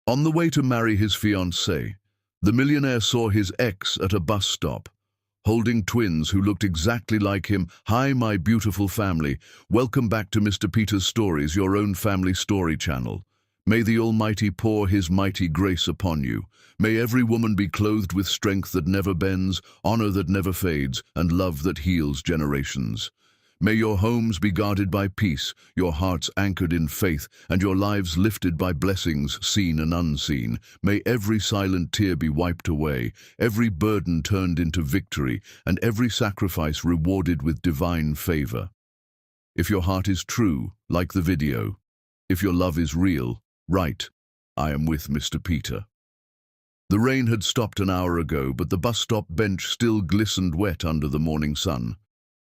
On the way to marry his fiancée, the millionaire saw his ex at a bus stop, holding twins who looked exactly like him. "Hi, my beautiful family. Welcome back to Mr. Peter's Stories, your own family story channel. May the Almighty pour His mighty grace upon you. May every woman be clothed with strength that never bends, honor that never fades, and love that heals generations. May your homes be guarded by peace, your hearts anchored in faith, and your lives lifted by blessings seen and unseen. May every silent tear be wiped away, every burden turned into victory, and every sacrifice rewarded with divine favor. If your heart is true, like the video. If your love is real, write, 'I am with Mr. Peter.'" The rain had stopped an hour ago, but the bus stop bench still glistened wet under the morning sun.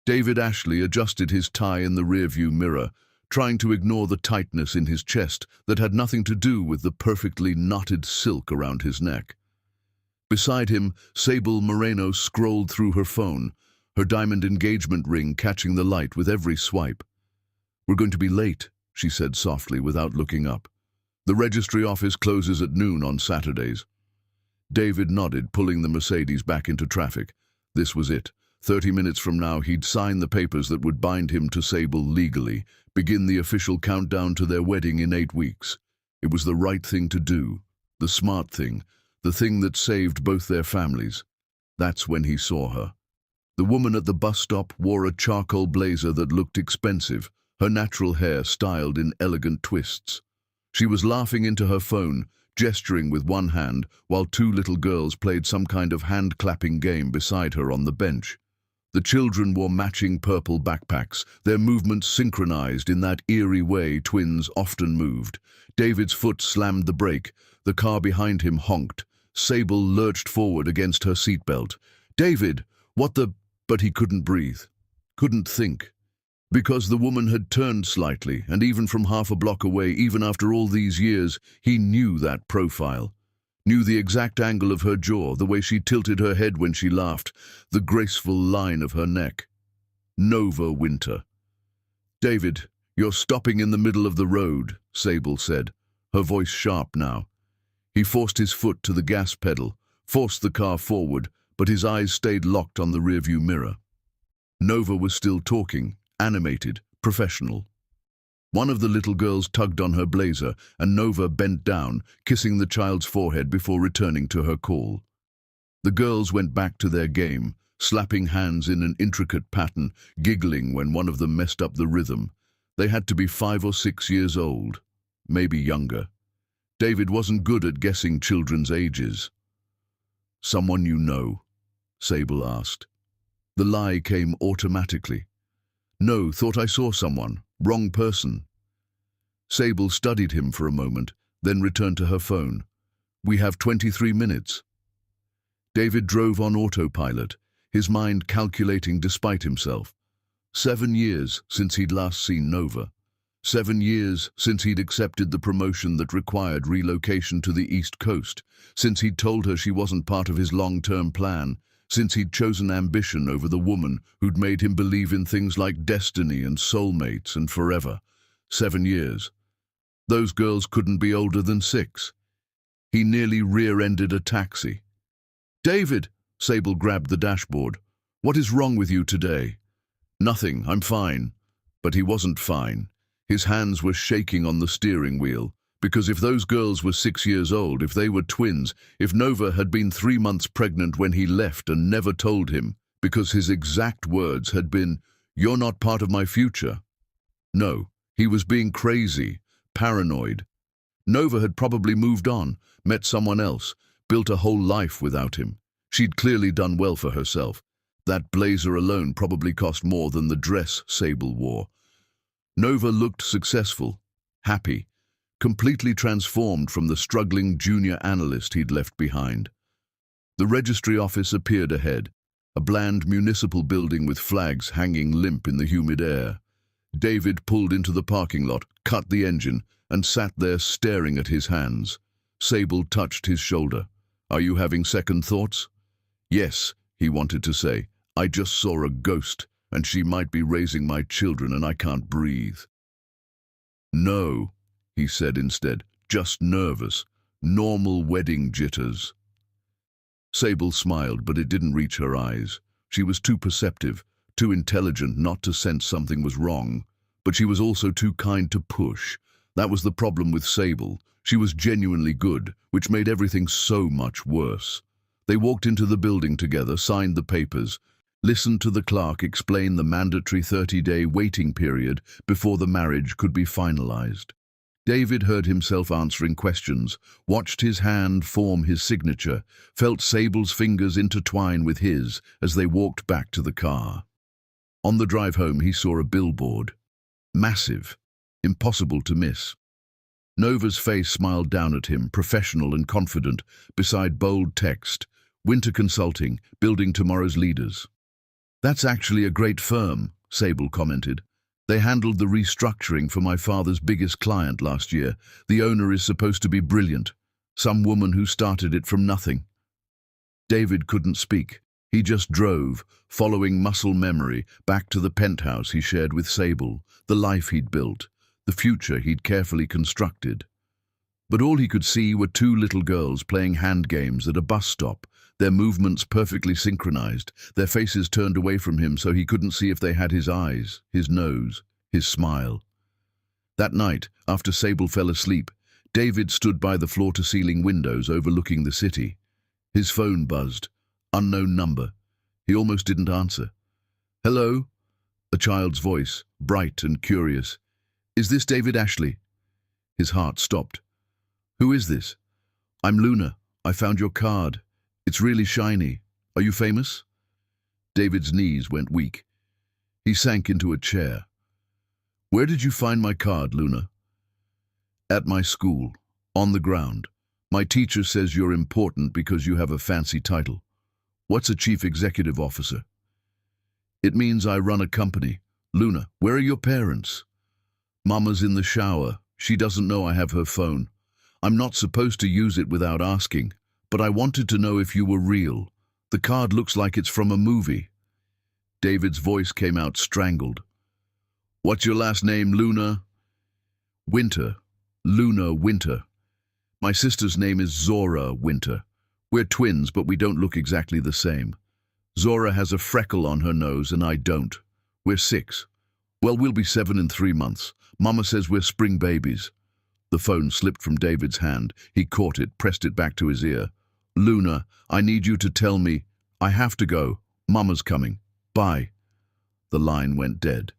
David Ashley adjusted his tie in the rearview mirror, trying to ignore the tightness in his chest that had nothing to do with the perfectly knotted silk around his neck. Beside him, Sable Moreno scrolled through her phone, her diamond engagement ring catching the light with every swipe. "We're going to be late," she said softly without looking up. "The registry office closes at noon on Saturdays." David nodded, pulling the Mercedes back into traffic. This was it. 30 minutes from now, he'd sign the papers that would bind him to Sable legally, begin the official countdown to their wedding in 8 weeks. It was the right thing to do, the smart thing, the thing that saved both their families. That's when he saw her. The woman at the bus stop wore a charcoal blazer that looked expensive, her natural hair styled in elegant twists. She was laughing into her phone, gesturing with one hand, while 2 little girls played some kind of hand-clapping game beside her on the bench. The children wore matching purple backpacks, their movements synchronized in that eerie way twins often moved. David's foot slammed the brake. The car behind him honked. Sable lurched forward against her seatbelt. "David, what the—" But he couldn't breathe, couldn't think. Because the woman had turned slightly, and even from half a block away, even after all these years, he knew that profile. Knew the exact angle of her jaw, the way she tilted her head when she laughed, the graceful line of her neck. Nova Winter. "David, you're stopping in the middle of the road," Sable said, her voice sharp now. He forced his foot to the gas pedal, forced the car forward, but his eyes stayed locked on the rearview mirror. Nova was still talking, animated, professional. One of the little girls tugged on her blazer, and Nova bent down, kissing the child's forehead before returning to her call. The girls went back to their game, slapping hands in an intricate pattern, giggling when one of them messed up the rhythm. They had to be 5 or 6 years old, maybe younger. David wasn't good at guessing children's ages. "Someone you know?" Sable asked. The lie came automatically. "No, thought I saw someone. Wrong person." Sable studied him for a moment, then returned to her phone. "We have 23 minutes. David drove on autopilot, his mind calculating despite himself. 7 years since he'd last seen Nova. 7 years since he'd accepted the promotion that required relocation to the East Coast, since he'd told her she wasn't part of his long-term plan, since he'd chosen ambition over the woman who'd made him believe in things like destiny and soulmates and forever. 7 years. Those girls couldn't be older than 6. He nearly rear-ended a taxi. "David!" Sable grabbed the dashboard. "What is wrong with you today?" "Nothing, I'm fine." But he wasn't fine. His hands were shaking on the steering wheel. Because if those girls were 6 years old, if they were twins, if Nova had been 3 months pregnant when he left and never told him, because his exact words had been, "You're not part of my future." No, he was being crazy, paranoid. Nova had probably moved on, met someone else, built a whole life without him. She'd clearly done well for herself. That blazer alone probably cost more than the dress Sable wore. Nova looked successful, happy, completely transformed from the struggling junior analyst he'd left behind. The registry office appeared ahead, a bland municipal building with flags hanging limp in the humid air. David pulled into the parking lot, cut the engine, and sat there staring at his hands. Sable touched his shoulder. "Are you having second thoughts?" "Yes," he wanted to say. "I just saw a ghost, and she might be raising my children, and I can't breathe." "No," he said instead, "just nervous. Normal wedding jitters. Sable smiled, but it didn't reach her eyes. She was too perceptive, too intelligent not to sense something was wrong, but she was also too kind to push. That was the problem with Sable. She was genuinely good, which made everything so much worse. They walked into the building together, signed the papers, listened to the clerk explain the mandatory 30-day waiting period before the marriage could be finalized. David heard himself answering questions, watched his hand form his signature, felt Sable's fingers intertwine with his as they walked back to the car. On the drive home, he saw a billboard. Massive, impossible to miss. Nova's face smiled down at him, professional and confident, beside bold text, Winter Consulting, building tomorrow's leaders. "That's actually a great firm," Sable commented. "They handled the restructuring for my father's biggest client last year. The owner is supposed to be brilliant. Some woman who started it from nothing." David couldn't speak. He just drove, following muscle memory, back to the penthouse he shared with Sable, the life he'd built, the future he'd carefully constructed. But all he could see were two little girls playing hand games at a bus stop, their movements perfectly synchronized, their faces turned away from him so he couldn't see if they had his eyes, his nose, his smile. That night, after Sable fell asleep, David stood by the floor-to-ceiling windows overlooking the city. His phone buzzed. Unknown number. He almost didn't answer. "Hello?" A child's voice, bright and curious. "Is this David Ashley?" His heart stopped. "Who is this?" "I'm Luna. I found your card. It's really shiny. Are you famous?" David's knees went weak. He sank into a chair. "Where did you find my card, Luna?" "At my school. On the ground. My teacher says you're important because you have a fancy title." "What's a chief executive officer?" "It means I run a company." "Luna, where are your parents?" "Mama's in the shower. She doesn't know I have her phone. I'm not supposed to use it without asking, but I wanted to know if you were real. The card looks like it's from a movie." David's voice came out strangled. "What's your last name, Luna?" "Winter. Luna Winter. My sister's name is Zora Winter. We're twins, but we don't look exactly the same. Zora has a freckle on her nose and I don't. We're 6. Well, we'll be 7 in 3 months. Mama says we're spring babies." The phone slipped from David's hand. He caught it, pressed it back to his ear. "Luna, I need you to tell me. I have to go. Mama's coming. Bye." The line went dead.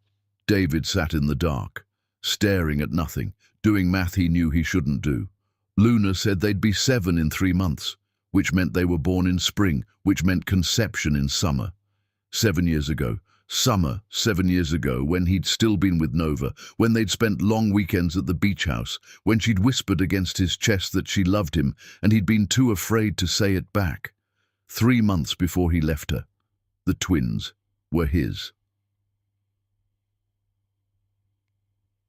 David sat in the dark, staring at nothing, doing math he knew he shouldn't do. Luna said they'd be 7 in 3 months. Which meant they were born in spring, which meant conception in summer. 7 years ago, summer 7 years ago, when he'd still been with Nova, when they'd spent long weekends at the beach house, when she'd whispered against his chest that she loved him and he'd been too afraid to say it back. 3 months before he left her. The twins were his.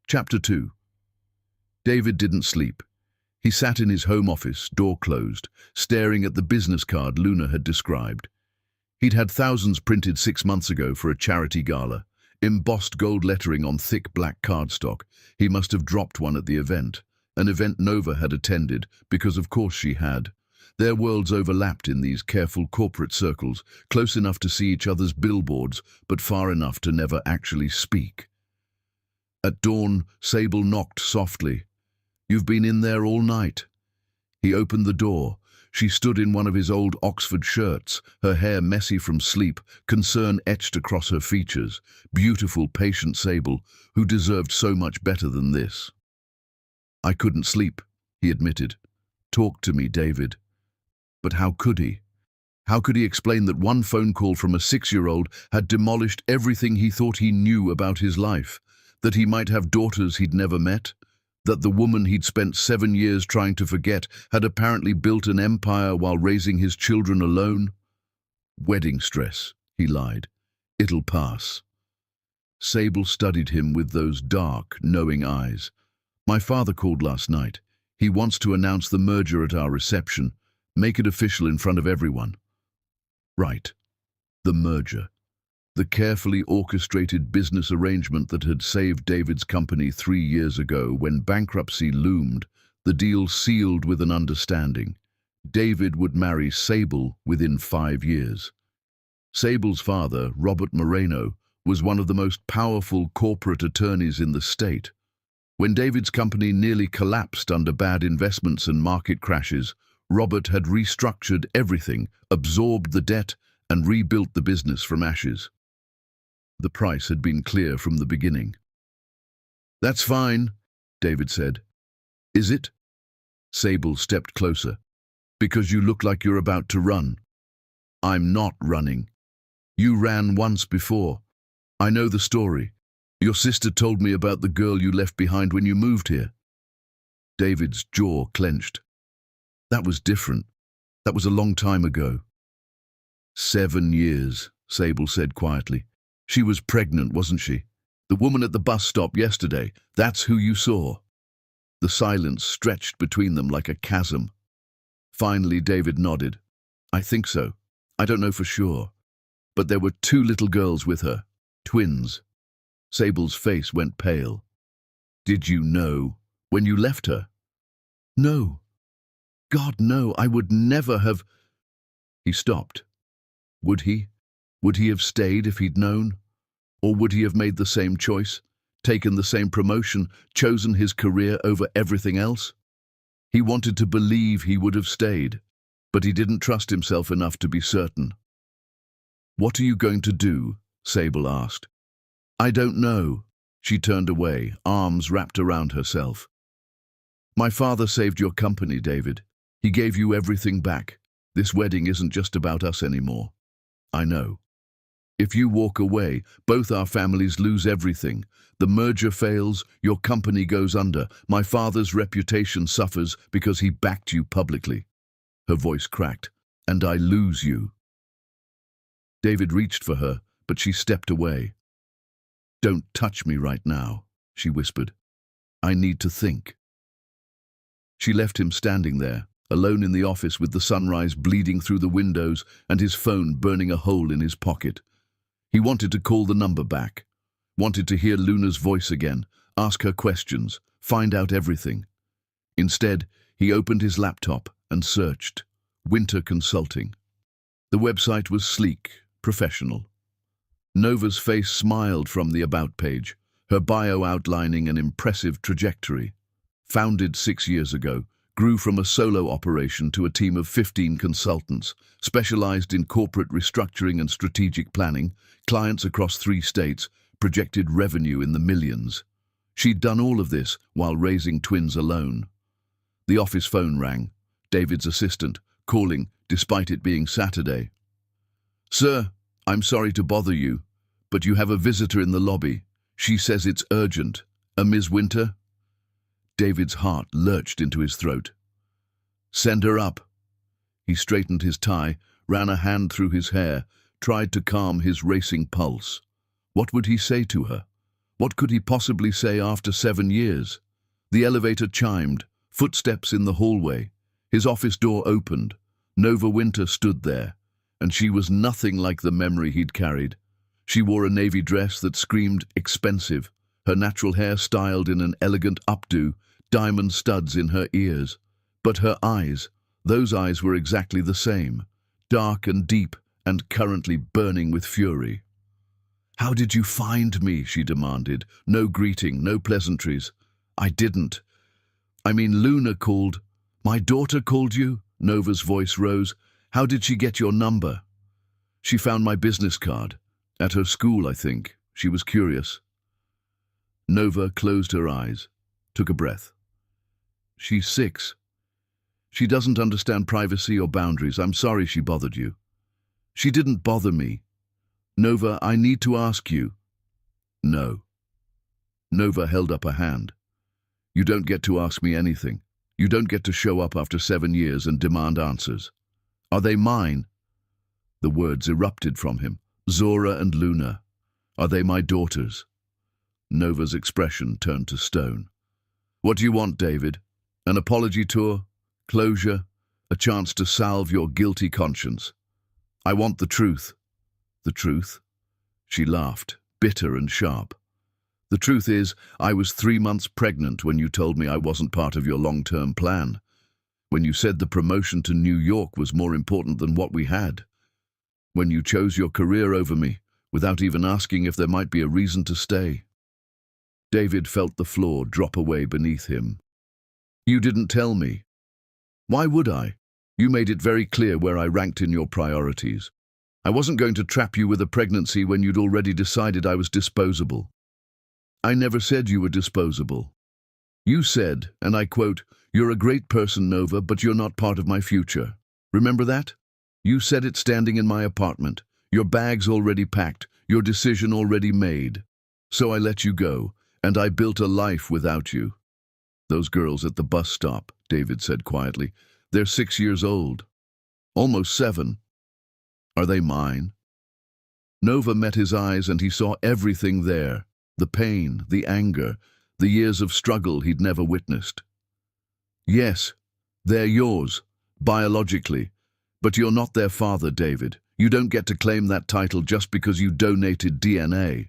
Chapter 2. David didn't sleep. He sat in his home office, door closed, staring at the business card Luna had described. He'd had thousands printed 6 months ago for a charity gala, embossed gold lettering on thick black cardstock. He must have dropped one at the event, an event Nova had attended, because of course she had. Their worlds overlapped in these careful corporate circles, close enough to see each other's billboards, but far enough to never actually speak. At dawn, Sable knocked softly. "You've been in there all night." He opened the door. She stood in one of his old Oxford shirts, her hair messy from sleep, concern etched across her features. Beautiful, patient Sable, who deserved so much better than this. "I couldn't sleep," he admitted. "Talk to me, David." But how could he? How could he explain that one phone call from a 6-year-old had demolished everything he thought he knew about his life? That he might have daughters he'd never met? That the woman he'd spent 7 years trying to forget had apparently built an empire while raising his children alone? "Wedding stress," he lied. "It'll pass." Sable studied him with those dark, knowing eyes. "My father called last night. He wants to announce the merger at our reception, make it official in front of everyone." Right. The merger. The carefully orchestrated business arrangement that had saved David's company 3 years ago when bankruptcy loomed, the deal sealed with an understanding. David would marry Sable within 5 years. Sable's father, Robert Moreno, was one of the most powerful corporate attorneys in the state. When David's company nearly collapsed under bad investments and market crashes, Robert had restructured everything, absorbed the debt, and rebuilt the business from ashes. The price had been clear from the beginning. "That's fine," David said. "Is it?" Sable stepped closer. "Because you look like you're about to run." "I'm not running. You ran once before. I know the story. Your sister told me about the girl you left behind when you moved here." David's jaw clenched. "That was different. That was a long time ago." 7 years, Sable said quietly. "She was pregnant, wasn't she? The woman at the bus stop yesterday, that's who you saw." The silence stretched between them like a chasm. Finally, David nodded. "I think so. I don't know for sure. But there were 2 little girls with her. Twins." Sable's face went pale. "Did you know when you left her?" "No. God, no. I would never have—" He stopped. Would he? Would he have stayed if he'd known? Or would he have made the same choice, taken the same promotion, chosen his career over everything else? He wanted to believe he would have stayed, but he didn't trust himself enough to be certain. "What are you going to do?" Sable asked. "I don't know." She turned away, arms wrapped around herself. "My father saved your company, David. He gave you everything back. This wedding isn't just about us anymore. I know. If you walk away, both our families lose everything. The merger fails, your company goes under. My father's reputation suffers because he backed you publicly." Her voice cracked. "And I lose you." David reached for her, but she stepped away. "Don't touch me right now," she whispered. "I need to think." She left him standing there, alone in the office with the sunrise bleeding through the windows and his phone burning a hole in his pocket. He wanted to call the number back, wanted to hear Luna's voice again, ask her questions, find out everything. Instead, he opened his laptop and searched Winter Consulting. The website was sleek, professional. Nova's face smiled from the About page, her bio outlining an impressive trajectory. Founded 6 years ago, grew from a solo operation to a team of 15 consultants, specialized in corporate restructuring and strategic planning, clients across 3 states, projected revenue in the millions. She'd done all of this while raising twins alone. The office phone rang, David's assistant, calling despite it being Saturday. "Sir, I'm sorry to bother you, but you have a visitor in the lobby. She says it's urgent. A Ms. Winter?" David's heart lurched into his throat. "Send her up." He straightened his tie, ran a hand through his hair, tried to calm his racing pulse. What would he say to her? What could he possibly say after 7 years? The elevator chimed, footsteps in the hallway. His office door opened. Nova Winter stood there, and she was nothing like the memory he'd carried. She wore a navy dress that screamed expensive, her natural hair styled in an elegant updo, diamond studs in her ears. But her eyes, those eyes were exactly the same, dark and deep and currently burning with fury. "How did you find me?" she demanded. No greeting, no pleasantries. "I didn't. I mean, Luna called." "My daughter called you?" Nova's voice rose. "How did she get your number?" "She found my business card. At her school, I think. She was curious." Nova closed her eyes, took a breath. "She's 6. She doesn't understand privacy or boundaries. I'm sorry she bothered you." "She didn't bother me. Nova, I need to ask you." "No." Nova held up a hand. "You don't get to ask me anything. You don't get to show up after 7 years and demand answers." "Are they mine?" The words erupted from him. "Zora and Luna. Are they my daughters?" Nova's expression turned to stone. "What do you want, David? An apology tour? Closure? A chance to salve your guilty conscience?" "I want the truth." "The truth?" She laughed, bitter and sharp. The truth is, I was 3 months pregnant when you told me I wasn't part of your long-term plan. When you said the promotion to New York was more important than what we had. When you chose your career over me, without even asking if there might be a reason to stay. David felt the floor drop away beneath him. You didn't tell me. Why would I? You made it very clear where I ranked in your priorities. I wasn't going to trap you with a pregnancy when you'd already decided I was disposable. I never said you were disposable. You said, and I quote, "You're a great person, Nova, but you're not part of my future." Remember that? You said it standing in my apartment, your bags already packed, your decision already made. So I let you go, and I built a life without you. Those girls at the bus stop, David said quietly, they're 6 years old. Almost 7. Are they mine? Nova met his eyes and he saw everything there, the pain, the anger, the years of struggle he'd never witnessed. Yes, they're yours, biologically, but you're not their father, David. You don't get to claim that title just because you donated DNA.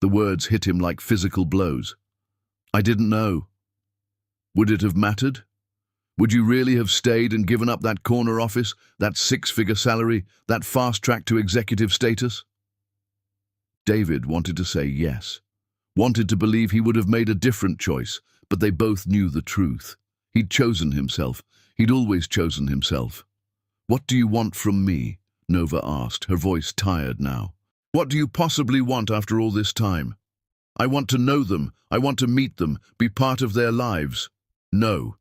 The words hit him like physical blows. I didn't know. Would it have mattered? Would you really have stayed and given up that corner office, that 6-figure salary, that fast track to executive status? David wanted to say yes, wanted to believe he would have made a different choice, but they both knew the truth. He'd chosen himself. He'd always chosen himself. What do you want from me? Nova asked, her voice tired now. What do you possibly want after all this time? I want to know them. I want to meet them, be part of their lives. No.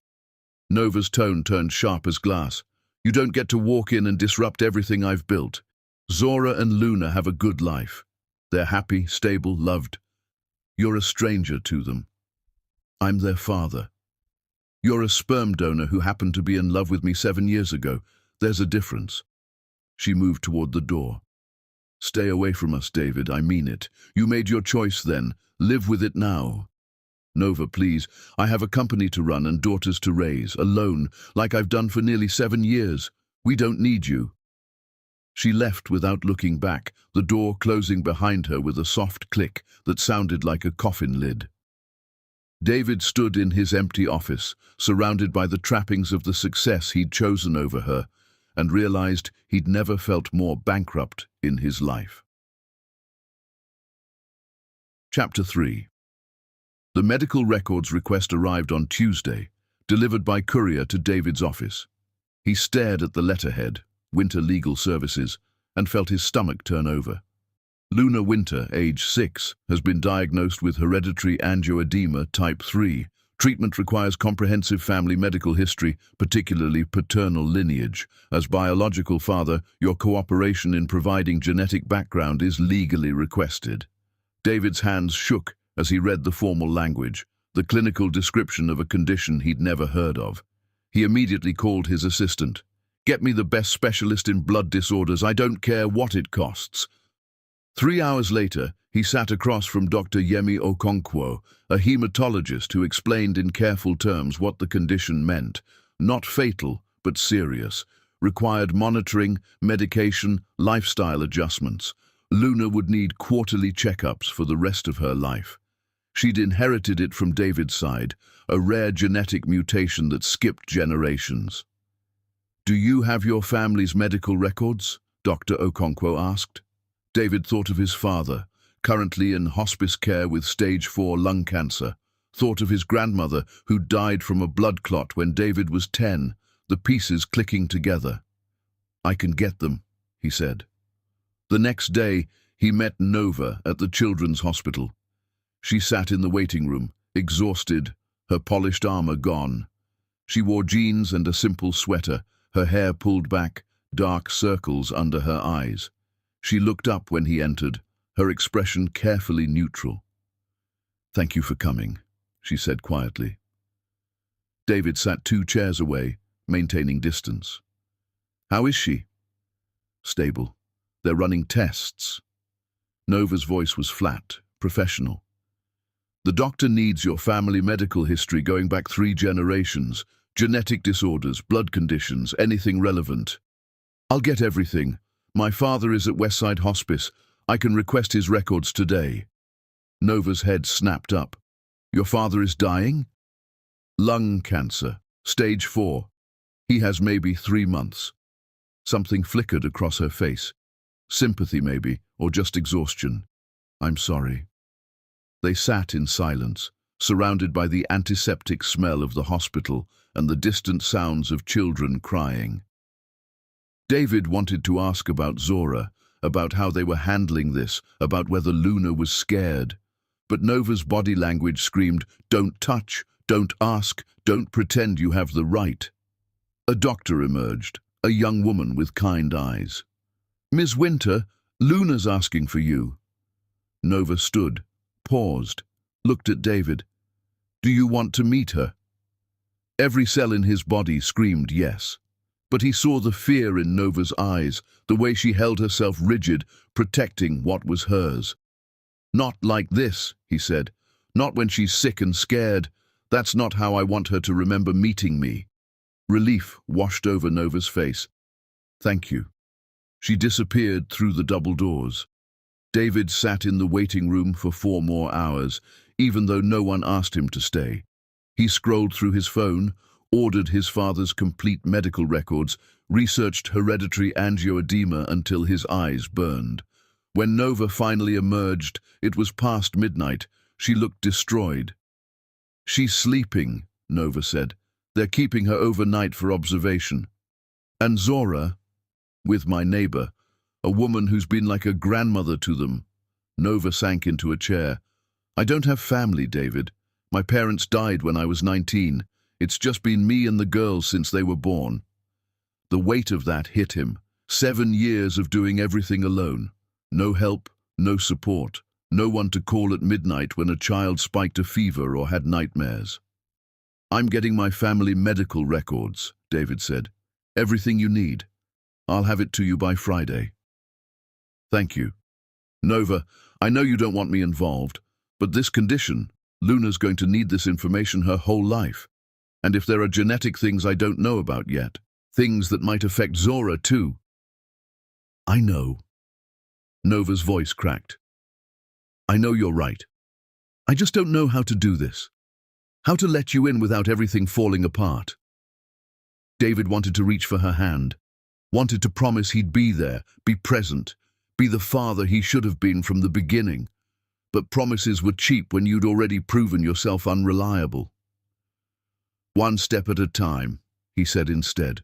Nova's tone turned sharp as glass. You don't get to walk in and disrupt everything I've built. Zora and Luna have a good life. They're happy, stable, loved. You're a stranger to them. I'm their father. You're a sperm donor who happened to be in love with me 7 years ago. There's a difference. She moved toward the door. Stay away from us, David, I mean it. You made your choice then. Live with it now. Nova, please. I have a company to run and daughters to raise, alone, like I've done for nearly 7 years. We don't need you. She left without looking back, the door closing behind her with a soft click that sounded like a coffin lid. David stood in his empty office, surrounded by the trappings of the success he'd chosen over her, and realized he'd never felt more bankrupt in his life. Chapter 3. The medical records request arrived on Tuesday, delivered by courier to David's office. He stared at the letterhead, Winter Legal Services, and felt his stomach turn over. Luna Winter, age 6, has been diagnosed with hereditary angioedema type 3. Treatment requires comprehensive family medical history, particularly paternal lineage. As biological father, your cooperation in providing genetic background is legally requested. David's hands shook as he read the formal language, the clinical description of a condition he'd never heard of. He immediately called his assistant. Get me the best specialist in blood disorders. I don't care what it costs. 3 hours later, he sat across from Dr. Yemi Okonkwo, a hematologist who explained in careful terms what the condition meant. Not fatal, but serious. Required monitoring, medication, lifestyle adjustments. Luna would need quarterly checkups for the rest of her life. She'd inherited it from David's side, a rare genetic mutation that skipped generations. Do you have your family's medical records? Dr. Okonkwo asked. David thought of his father, currently in hospice care with stage 4 lung cancer. Thought of his grandmother, who died from a blood clot when David was 10, the pieces clicking together. I can get them, he said. The next day, he met Nova at the children's hospital. She sat in the waiting room, exhausted, her polished armor gone. She wore jeans and a simple sweater, her hair pulled back, dark circles under her eyes. She looked up when he entered, her expression carefully neutral. Thank you for coming, she said quietly. David sat 2 chairs away, maintaining distance. How is she? Stable. They're running tests. Nova's voice was flat, professional. The doctor needs your family medical history going back 3 generations, genetic disorders, blood conditions, anything relevant. I'll get everything. My father is at Westside Hospice. I can request his records today. Nova's head snapped up. Your father is dying? Lung cancer, stage 4. He has maybe 3 months. Something flickered across her face. Sympathy maybe, or just exhaustion. I'm sorry. They sat in silence, surrounded by the antiseptic smell of the hospital and the distant sounds of children crying. David wanted to ask about Zora, about how they were handling this, about whether Luna was scared. But Nova's body language screamed, don't touch, don't ask, don't pretend you have the right. A doctor emerged, a young woman with kind eyes. Miss Winter, Luna's asking for you. Nova stood, paused, looked at David. Do you want to meet her? Every cell in his body screamed yes. But he saw the fear in Nova's eyes, the way she held herself rigid, protecting what was hers. Not like this, he said. Not when she's sick and scared. That's not how I want her to remember meeting me. Relief washed over Nova's face. Thank you. She disappeared through the double doors. David sat in the waiting room for 4 more hours, even though no one asked him to stay. He scrolled through his phone, ordered his father's complete medical records, researched hereditary angioedema until his eyes burned. When Nova finally emerged, it was past midnight. She looked destroyed. She's sleeping, Nova said. They're keeping her overnight for observation. And Zora, with my neighbor, a woman who's been like a grandmother to them. Nova sank into a chair. I don't have family, David. My parents died when I was 19. It's just been me and the girls since they were born. The weight of that hit him. 7 years of doing everything alone. No help, no support, no one to call at midnight when a child spiked a fever or had nightmares. I'm getting my family medical records, David said. Everything you need. I'll have it to you by Friday. Thank you. Nova, I know you don't want me involved, but this condition, Luna's going to need this information her whole life. And if there are genetic things I don't know about yet, things that might affect Zora too. I know. Nova's voice cracked. I know you're right. I just don't know how to do this. How to let you in without everything falling apart. David wanted to reach for her hand, wanted to promise he'd be there, be present, be the father he should have been from the beginning. But promises were cheap when you'd already proven yourself unreliable. One step at a time, he said instead.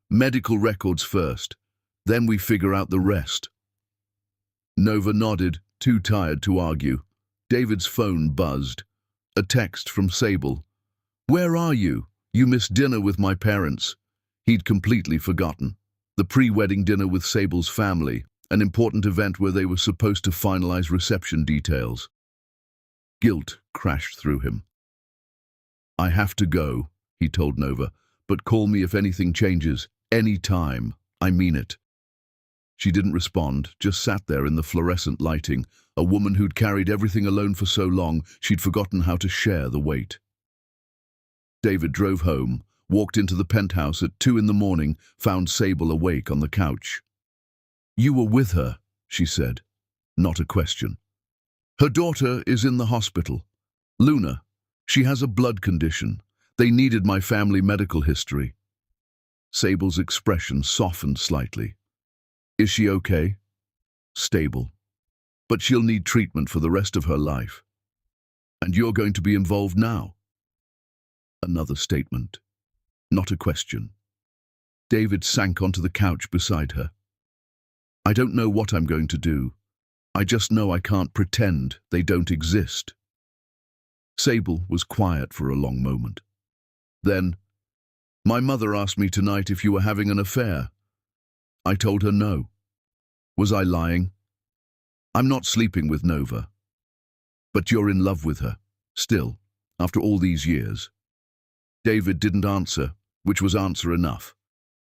Medical records first, then we figure out the rest. Nova nodded, too tired to argue. David's phone buzzed. A text from Sable. Where are you? You missed dinner with my parents. He'd completely forgotten. The pre-wedding dinner with Sable's family, an important event where they were supposed to finalize reception details. Guilt crashed through him. I have to go, he told Nova, but call me if anything changes. Any time. I mean it. She didn't respond, just sat there in the fluorescent lighting, a woman who'd carried everything alone for so long she'd forgotten how to share the weight. David drove home, walked into the penthouse at 2 in the morning, found Sable awake on the couch. You were with her, she said. Not a question. Her daughter is in the hospital. Luna. She has a blood condition. They needed my family medical history. Sable's expression softened slightly. Is she okay? Stable. But she'll need treatment for the rest of her life. And you're going to be involved now. Another statement. Not a question. David sank onto the couch beside her. I don't know what I'm going to do. I just know I can't pretend they don't exist. Sable was quiet for a long moment. Then, my mother asked me tonight if you were having an affair. I told her no. Was I lying? I'm not sleeping with Nova. But you're in love with her, still, after all these years. David didn't answer, which was answer enough.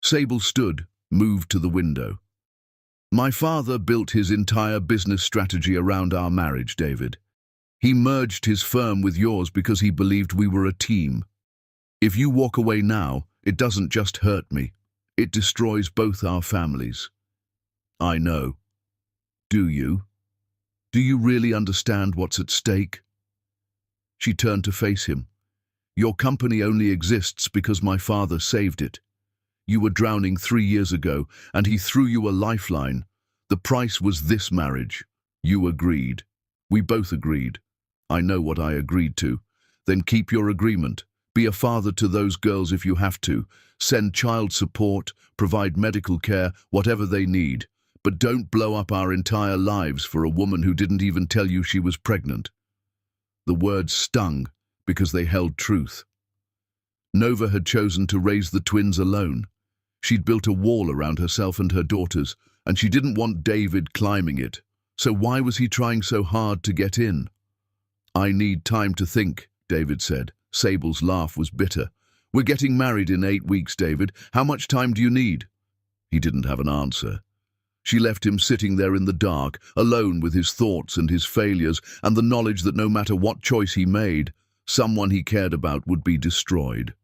Sable stood, moved to the window. My father built his entire business strategy around our marriage, David. He merged his firm with yours because he believed we were a team. If you walk away now, it doesn't just hurt me. It destroys both our families. I know. Do you? Do you really understand what's at stake? She turned to face him. Your company only exists because my father saved it. You were drowning 3 years ago, and he threw you a lifeline. The price was this marriage. You agreed. We both agreed. I know what I agreed to. Then keep your agreement. Be a father to those girls if you have to. Send child support, provide medical care, whatever they need. But don't blow up our entire lives for a woman who didn't even tell you she was pregnant. The words stung because they held truth. Nova had chosen to raise the twins alone. She'd built a wall around herself and her daughters, and she didn't want David climbing it. So why was he trying so hard to get in? I need time to think, David said. Sable's laugh was bitter. We're getting married in 8 weeks, David. How much time do you need? He didn't have an answer. She left him sitting there in the dark, alone with his thoughts and his failures, and the knowledge that no matter what choice he made, someone he cared about would be destroyed.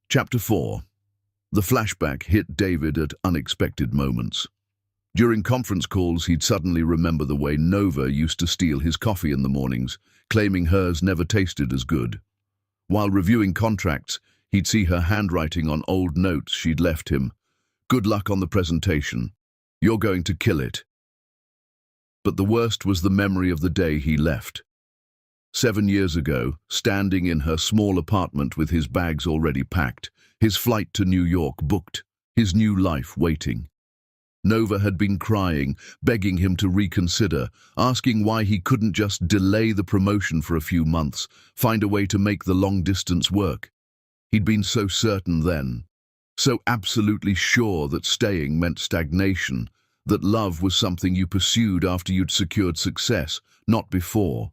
Chapter 4. The flashback hit David at unexpected moments. During conference calls, he'd suddenly remember the way Nova used to steal his coffee in the mornings, claiming hers never tasted as good. While reviewing contracts, he'd see her handwriting on old notes she'd left him. Good luck on the presentation. You're going to kill it. But the worst was the memory of the day he left. 7 years ago, standing in her small apartment with his bags already packed, his flight to New York booked, his new life waiting. Nova had been crying, begging him to reconsider, asking why he couldn't just delay the promotion for a few months, find a way to make the long distance work. He'd been so certain then, so absolutely sure that staying meant stagnation, that love was something you pursued after you'd secured success, not before.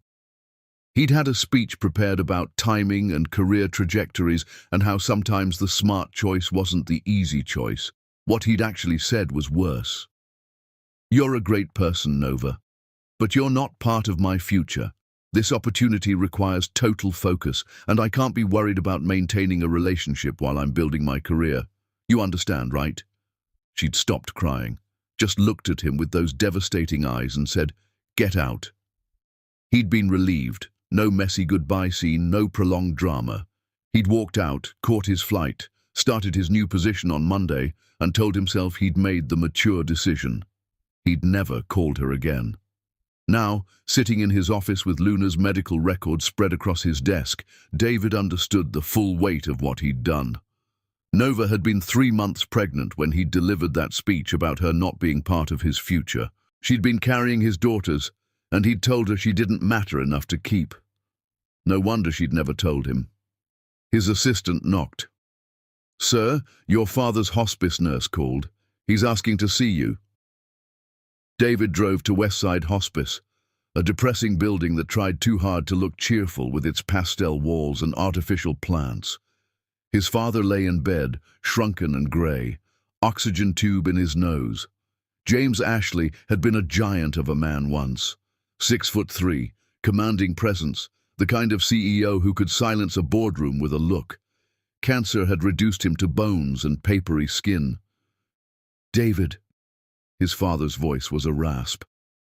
He'd had a speech prepared about timing and career trajectories and how sometimes the smart choice wasn't the easy choice. What he'd actually said was worse. You're a great person, Nova, but you're not part of my future. This opportunity requires total focus, and I can't be worried about maintaining a relationship while I'm building my career. You understand, right? She'd stopped crying, just looked at him with those devastating eyes and said, "Get out." He'd been relieved. No messy goodbye scene, no prolonged drama. He'd walked out, caught his flight, started his new position on Monday, and told himself he'd made the mature decision. He'd never called her again. Now, sitting in his office with Luna's medical records spread across his desk, David understood the full weight of what he'd done. Nova had been 3 months pregnant when he'd delivered that speech about her not being part of his future. She'd been carrying his daughters, and he'd told her she didn't matter enough to keep. No wonder she'd never told him. His assistant knocked. "Sir, your father's hospice nurse called. He's asking to see you." David drove to Westside Hospice, a depressing building that tried too hard to look cheerful with its pastel walls and artificial plants. His father lay in bed, shrunken and grey, oxygen tube in his nose. James Ashley had been a giant of a man once. 6'3", commanding presence, the kind of CEO who could silence a boardroom with a look. Cancer had reduced him to bones and papery skin. "David." His father's voice was a rasp.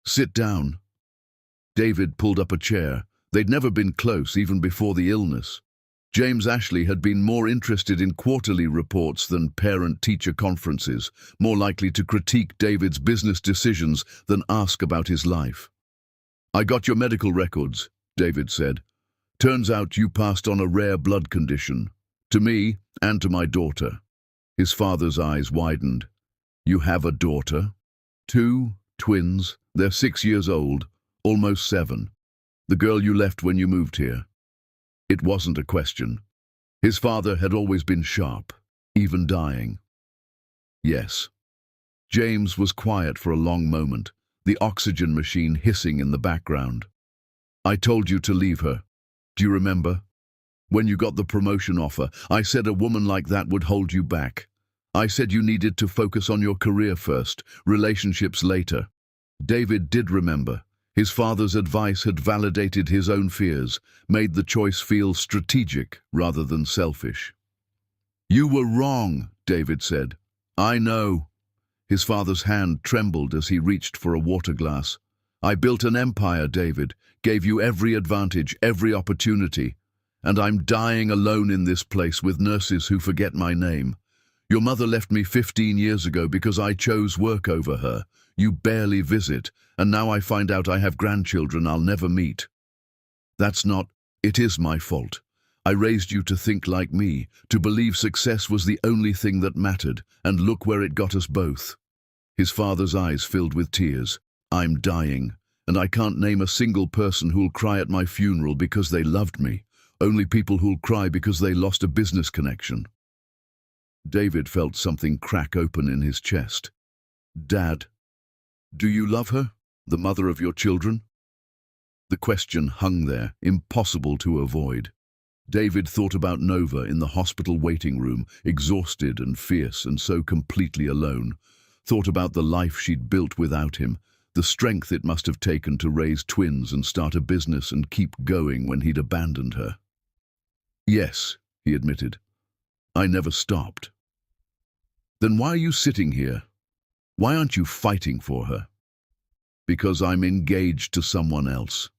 "Sit down." David pulled up a chair. They'd never been close, even before the illness. James Ashley had been more interested in quarterly reports than parent-teacher conferences, more likely to critique David's business decisions than ask about his life. "I got your medical records," David said. "Turns out you passed on a rare blood condition. To me, and to my daughter." His father's eyes widened. "You have a daughter?" "2 twins. They're 6 years old, almost 7. The girl you left when you moved here." It wasn't a question. His father had always been sharp, even dying. "Yes." James was quiet for a long moment, the oxygen machine hissing in the background. "I told you to leave her. Do you remember? When you got the promotion offer, I said a woman like that would hold you back. I said you needed to focus on your career first, relationships later." David did remember. His father's advice had validated his own fears, made the choice feel strategic rather than selfish. "You were wrong," David said. "I know." His father's hand trembled as he reached for a water glass. "I built an empire, David, gave you every advantage, every opportunity, and I'm dying alone in this place with nurses who forget my name. Your mother left me 15 years ago because I chose work over her. You barely visit, and now I find out I have grandchildren I'll never meet. It is my fault. I raised you to think like me, to believe success was the only thing that mattered, and look where it got us both." His father's eyes filled with tears. "I'm dying, and I can't name a single person who'll cry at my funeral because they loved me. Only people who'll cry because they lost a business connection." David felt something crack open in his chest. "Dad, do you love her, the mother of your children?" The question hung there, impossible to avoid. David thought about Nova in the hospital waiting room, exhausted and fierce and so completely alone. Thought about the life she'd built without him, the strength it must have taken to raise twins and start a business and keep going when he'd abandoned her. "Yes," he admitted. "I never stopped." "Then why are you sitting here? Why aren't you fighting for her?" "Because I'm engaged to someone else.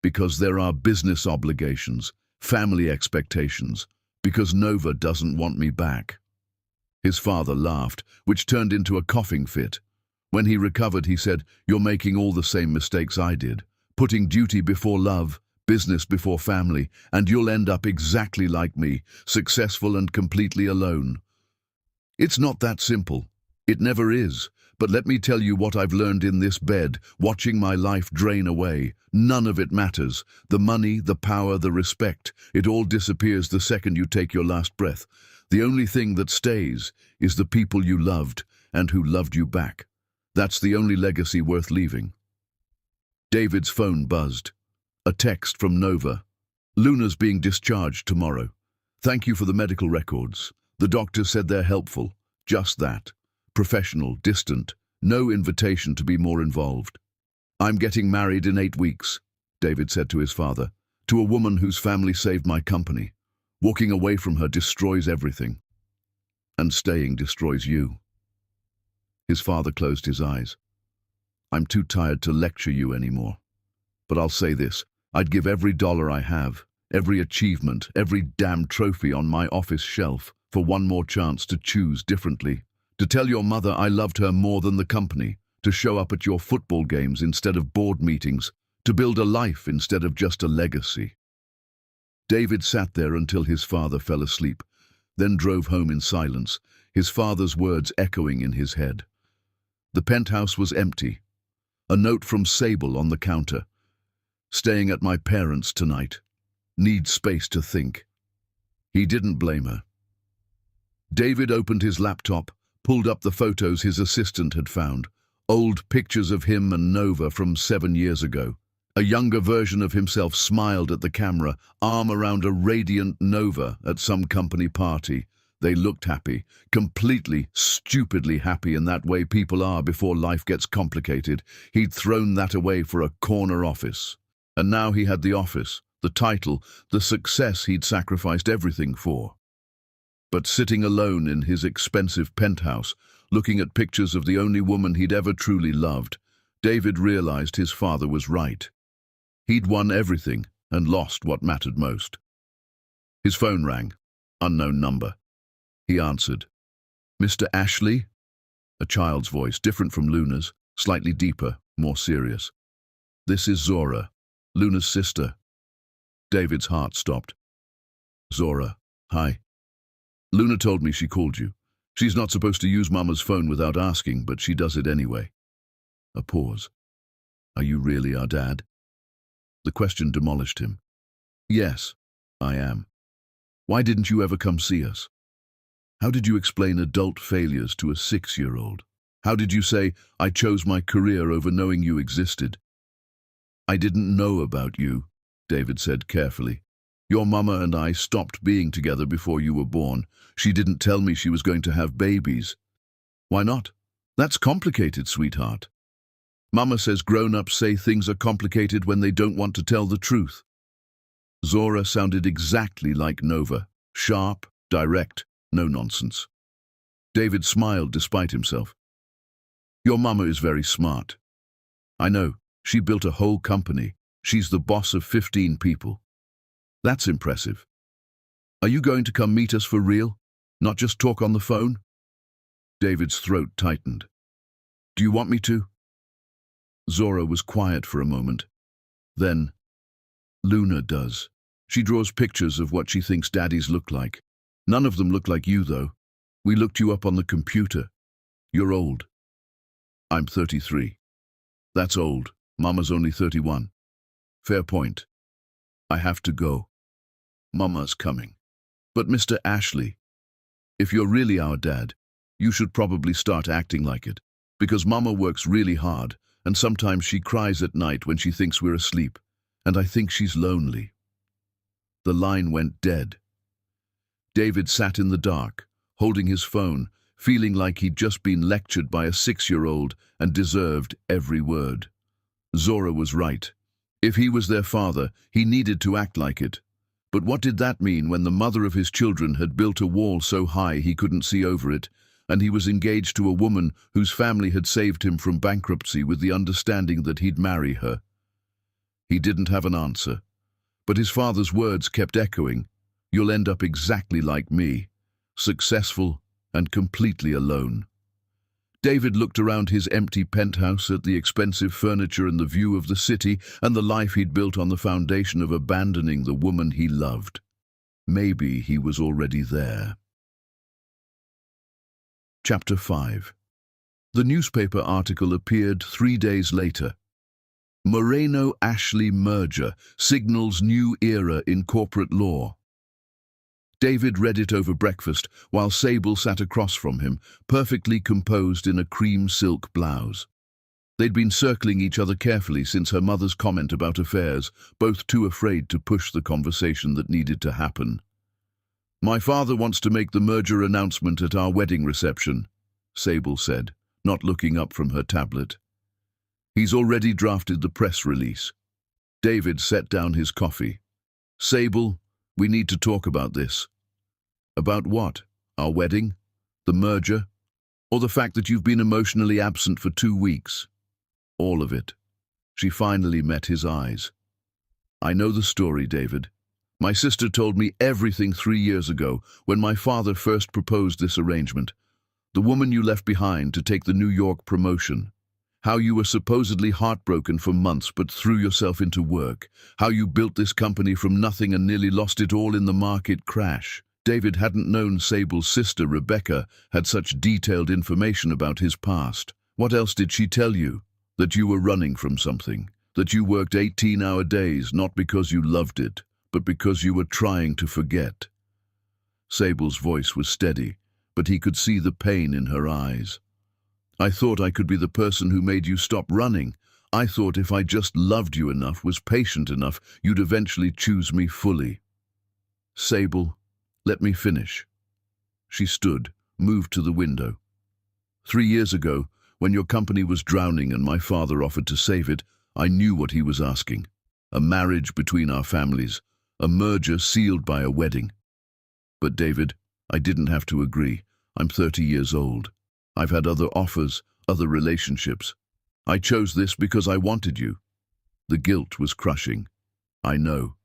Because there are business obligations, family expectations, because Nova doesn't want me back." His father laughed, which turned into a coughing fit. When he recovered, he said, "You're making all the same mistakes I did, putting duty before love, business before family, and you'll end up exactly like me, successful and completely alone." "It's not that simple. It never is. But let me tell you what I've learned in this bed, watching my life drain away. None of it matters. The money, the power, the respect, it all disappears the second you take your last breath. The only thing that stays is the people you loved and who loved you back. That's the only legacy worth leaving." David's phone buzzed. A text from Nova. "Luna's being discharged tomorrow. Thank you for the medical records. The doctor said they're helpful. Just that. Professional, distant, no invitation to be more involved." "I'm getting married in 8 weeks," David said to his father, "to a woman whose family saved my company. Walking away from her destroys everything. And staying destroys you." His father closed his eyes. "I'm too tired to lecture you anymore. But I'll say this, I'd give every dollar I have, every achievement, every damn trophy on my office shelf for one more chance to choose differently. To tell your mother I loved her more than the company, to show up at your football games instead of board meetings, to build a life instead of just a legacy." David sat there until his father fell asleep, then drove home in silence, his father's words echoing in his head. The penthouse was empty. A note from Sable on the counter. "Staying at my parents' tonight. Need space to think." He didn't blame her. David opened his laptop, pulled up the photos his assistant had found, old pictures of him and Nova from 7 years ago. A younger version of himself smiled at the camera, arm around a radiant Nova at some company party. They looked happy, completely, stupidly happy in that way people are before life gets complicated. He'd thrown that away for a corner office. And now he had the office, the title, the success he'd sacrificed everything for. But sitting alone in his expensive penthouse, looking at pictures of the only woman he'd ever truly loved, David realized his father was right. He'd won everything and lost what mattered most. His phone rang. Unknown number. He answered. "Mr. Ashley?" A child's voice, different from Luna's, slightly deeper, more serious. "This is Zora, Luna's sister." David's heart stopped. "Zora, hi. Luna told me she called you. She's not supposed to use Mama's phone without asking, but she does it anyway." A pause. "Are you really our dad?" The question demolished him. "Yes, I am. Why didn't you ever come see us? How did you explain adult failures to a 6-year-old? How did you say, 'I chose my career over knowing you existed'?" "I didn't know about you," David said carefully. "Your mama and I stopped being together before you were born. She didn't tell me she was going to have babies." "Why not? That's complicated, sweetheart." "Mama says grown-ups say things are complicated when they don't want to tell the truth." Zora sounded exactly like Nova. Sharp, direct, no nonsense. David smiled despite himself. Your mama is very smart. I know, she built a whole company. She's the boss of 15 people. That's impressive. Are you going to come meet us for real? Not just talk on the phone? David's throat tightened. Do you want me to? Zora was quiet for a moment. Then, Luna does. She draws pictures of what she thinks daddies look like. None of them look like you, though. We looked you up on the computer. You're old. I'm 33. That's old. Mama's only 31. Fair point. I have to go. Mama's coming. But Mr. Ashley, if you're really our dad, you should probably start acting like it. Because Mama works really hard, and sometimes she cries at night when she thinks we're asleep, and I think she's lonely. The line went dead. David sat in the dark, holding his phone, feeling like he'd just been lectured by a 6-year-old and deserved every word. Zora was right. If he was their father, he needed to act like it. But what did that mean when the mother of his children had built a wall so high he couldn't see over it, and he was engaged to a woman whose family had saved him from bankruptcy with the understanding that he'd marry her? He didn't have an answer, but his father's words kept echoing. You'll end up exactly like me, successful and completely alone. David looked around his empty penthouse at the expensive furniture and the view of the city and the life he'd built on the foundation of abandoning the woman he loved. Maybe he was already there. Chapter 5. The newspaper article appeared 3 days later. Moreno-Ashley merger signals new era in corporate law. David read it over breakfast while Sable sat across from him, perfectly composed in a cream silk blouse. They'd been circling each other carefully since her mother's comment about affairs, both too afraid to push the conversation that needed to happen. My father wants to make the merger announcement at our wedding reception, Sable said, not looking up from her tablet. He's already drafted the press release. David set down his coffee. Sable, we need to talk about this. About what? Our wedding? The merger? Or the fact that you've been emotionally absent for 2 weeks? All of it. She finally met his eyes. I know the story, David. My sister told me everything 3 years ago when my father first proposed this arrangement. The woman you left behind to take the New York promotion. How you were supposedly heartbroken for months but threw yourself into work. How you built this company from nothing and nearly lost it all in the market crash. David hadn't known Sable's sister, Rebecca, had such detailed information about his past. What else did she tell you? That you were running from something. That you worked 18-hour days not because you loved it, but because you were trying to forget. Sable's voice was steady, but he could see the pain in her eyes. I thought I could be the person who made you stop running. I thought if I just loved you enough, was patient enough, you'd eventually choose me fully. Sable, let me finish. She stood, moved to the window. 3 years ago, when your company was drowning and my father offered to save it, I knew what he was asking. A marriage between our families, a merger sealed by a wedding. But David, I didn't have to agree. I'm 30 years old. I've had other offers, other relationships. I chose this because I wanted you. The guilt was crushing. I know.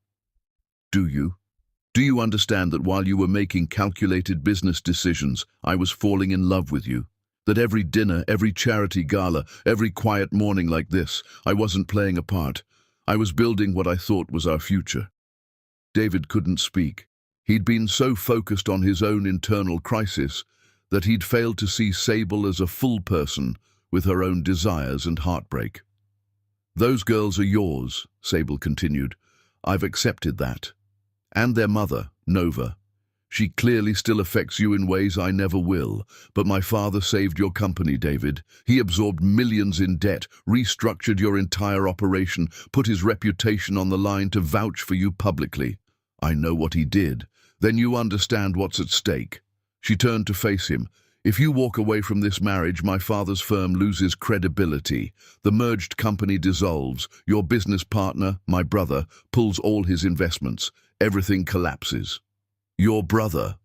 Do you? Do you understand that while you were making calculated business decisions, I was falling in love with you? That every dinner, every charity gala, every quiet morning like this, I wasn't playing a part. I was building what I thought was our future. David couldn't speak. He'd been so focused on his own internal crisis that he'd failed to see Sable as a full person with her own desires and heartbreak. Those girls are yours, Sable continued. I've accepted that. And their mother, Nova. She clearly still affects you in ways I never will. But my father saved your company, David. He absorbed millions in debt, restructured your entire operation, put his reputation on the line to vouch for you publicly. I know what he did. Then you understand what's at stake. She turned to face him. If you walk away from this marriage, my father's firm loses credibility. The merged company dissolves. Your business partner, my brother, pulls all his investments. Everything collapses. Your brother?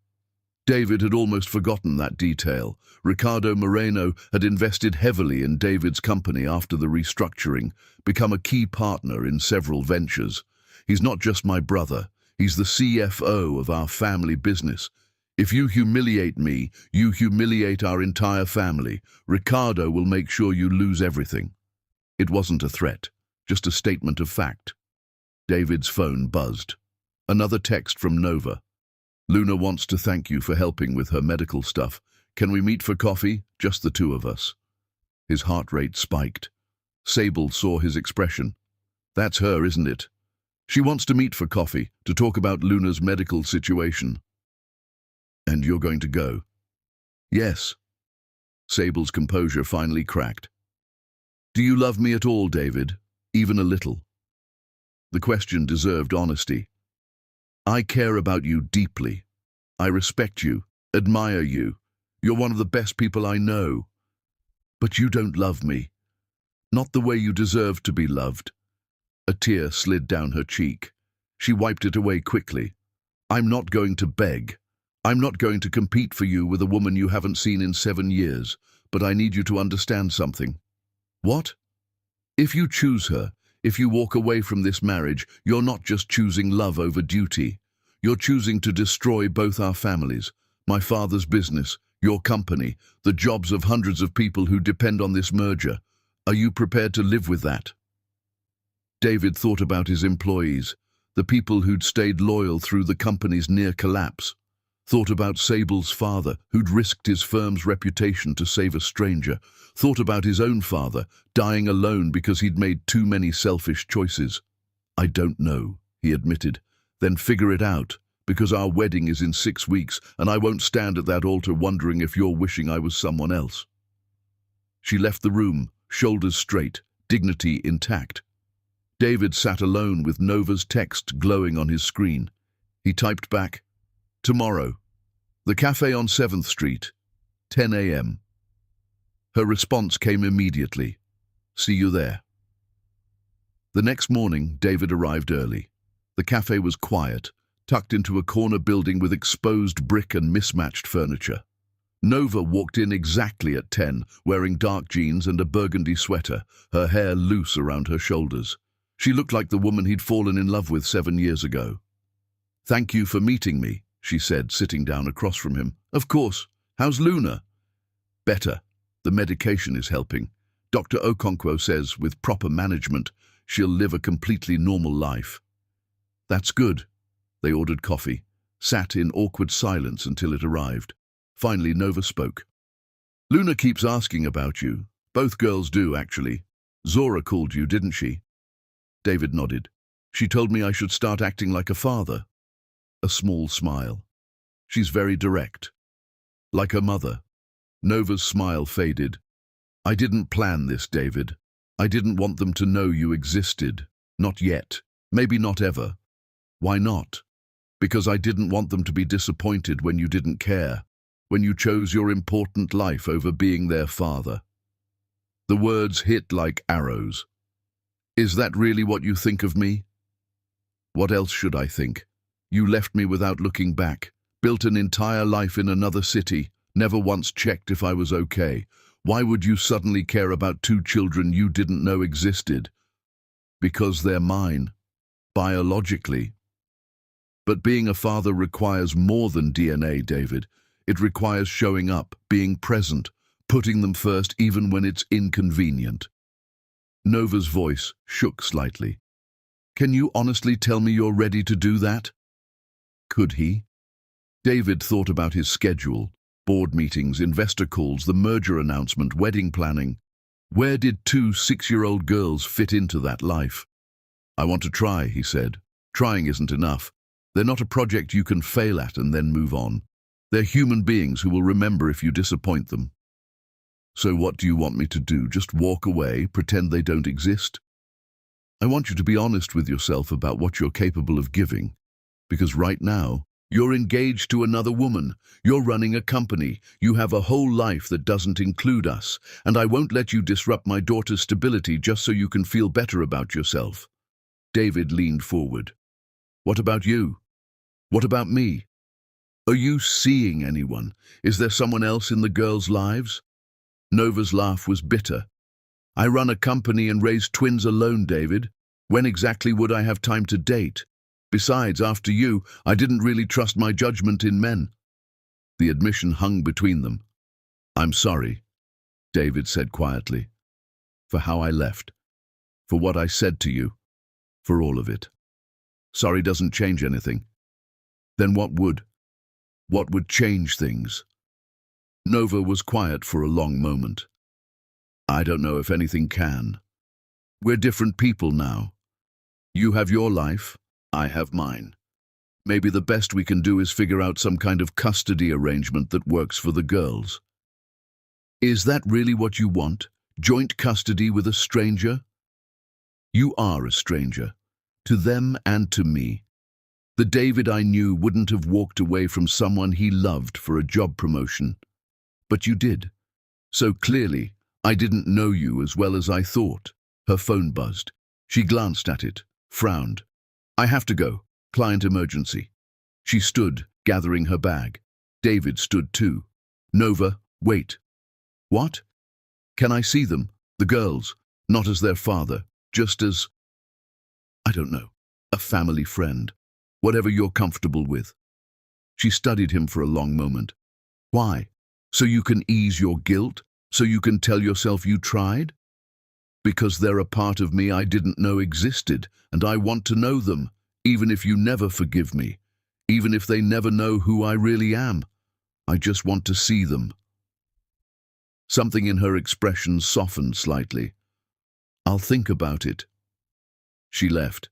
David had almost forgotten that detail. Ricardo Moreno had invested heavily in David's company after the restructuring, become a key partner in several ventures. He's not just my brother, he's the CFO of our family business. If you humiliate me, you humiliate our entire family. Ricardo will make sure you lose everything. It wasn't a threat, just a statement of fact. David's phone buzzed. Another text from Nova. Luna wants to thank you for helping with her medical stuff. Can we meet for coffee? Just the two of us. His heart rate spiked. Sable saw his expression. That's her, isn't it? She wants to meet for coffee, to talk about Luna's medical situation. And you're going to go? Yes. Sable's composure finally cracked. Do you love me at all, David? Even a little? The question deserved honesty. I care about you deeply. I respect you, admire you. You're one of the best people I know. But you don't love me. Not the way you deserve to be loved. A tear slid down her cheek. She wiped it away quickly. I'm not going to beg. I'm not going to compete for you with a woman you haven't seen in 7 years, but I need you to understand something. What? If you choose her, if you walk away from this marriage, you're not just choosing love over duty. You're choosing to destroy both our families, my father's business, your company, the jobs of hundreds of people who depend on this merger. Are you prepared to live with that? David thought about his employees, the people who'd stayed loyal through the company's near collapse. Thought about Sable's father, who'd risked his firm's reputation to save a stranger. Thought about his own father, dying alone because he'd made too many selfish choices. I don't know, he admitted. Then figure it out, because our wedding is in 6 weeks, and I won't stand at that altar wondering if you're wishing I was someone else. She left the room, shoulders straight, dignity intact. David sat alone with Nova's text glowing on his screen. He typed back, tomorrow, the cafe on 7th Street, 10 a.m. Her response came immediately. See you there. The next morning, David arrived early. The cafe was quiet, tucked into a corner building with exposed brick and mismatched furniture. Nova walked in exactly at 10, wearing dark jeans and a burgundy sweater, her hair loose around her shoulders. She looked like the woman he'd fallen in love with 7 years ago. Thank you for meeting me, she said, sitting down across from him. Of course. How's Luna? Better. The medication is helping. Dr. Okonkwo says, with proper management, she'll live a completely normal life. That's good. They ordered coffee, sat in awkward silence until it arrived. Finally, Nova spoke. Luna keeps asking about you. Both girls do, actually. Zora called you, didn't she? David nodded. She told me I should start acting like a father. A small smile. She's very direct. Like her mother. Nova's smile faded. I didn't plan this, David. I didn't want them to know you existed. Not yet. Maybe not ever. Why not? Because I didn't want them to be disappointed when you didn't care, when you chose your important life over being their father. The words hit like arrows. Is that really what you think of me? What else should I think? You left me without looking back, built an entire life in another city, never once checked if I was okay. Why would you suddenly care about 2 children you didn't know existed? Because they're mine, biologically. But being a father requires more than DNA, David. It requires showing up, being present, putting them first even when it's inconvenient. Nova's voice shook slightly. Can you honestly tell me you're ready to do that? Could he? David thought about his schedule, board meetings, investor calls, the merger announcement, wedding planning. Where did 2 6-year-old girls fit into that life? I want to try, he said. Trying isn't enough. They're not a project you can fail at and then move on. They're human beings who will remember if you disappoint them. So what do you want me to do? Just walk away, pretend they don't exist? I want you to be honest with yourself about what you're capable of giving. Because right now, you're engaged to another woman. You're running a company. You have a whole life that doesn't include us. And I won't let you disrupt my daughter's stability just so you can feel better about yourself. David leaned forward. What about you? What about me? Are you seeing anyone? Is there someone else in the girls' lives? Nova's laugh was bitter. I run a company and raise twins alone, David. When exactly would I have time to date? Besides, after you, I didn't really trust my judgment in men. The admission hung between them. I'm sorry, David said quietly, for how I left, for what I said to you, for all of it. Sorry doesn't change anything. Then what would? What would change things? Nova was quiet for a long moment. I don't know if anything can. We're different people now. You have your life, I have mine. Maybe the best we can do is figure out some kind of custody arrangement that works for the girls. Is that really what you want? Joint custody with a stranger? You are a stranger, to them and to me. The David I knew wouldn't have walked away from someone he loved for a job promotion. But you did. So clearly, I didn't know you as well as I thought. Her phone buzzed. She glanced at it, frowned. I have to go. Client emergency. She stood, gathering her bag. David stood too. Nova, wait. What? Can I see them? The girls, not as their father, just as, I don't know, a family friend. Whatever you're comfortable with. She studied him for a long moment. Why? So you can ease your guilt? So you can tell yourself you tried? Because they're a part of me I didn't know existed, and I want to know them, even if you never forgive me, even if they never know who I really am. I just want to see them. Something in her expression softened slightly. I'll think about it. She left.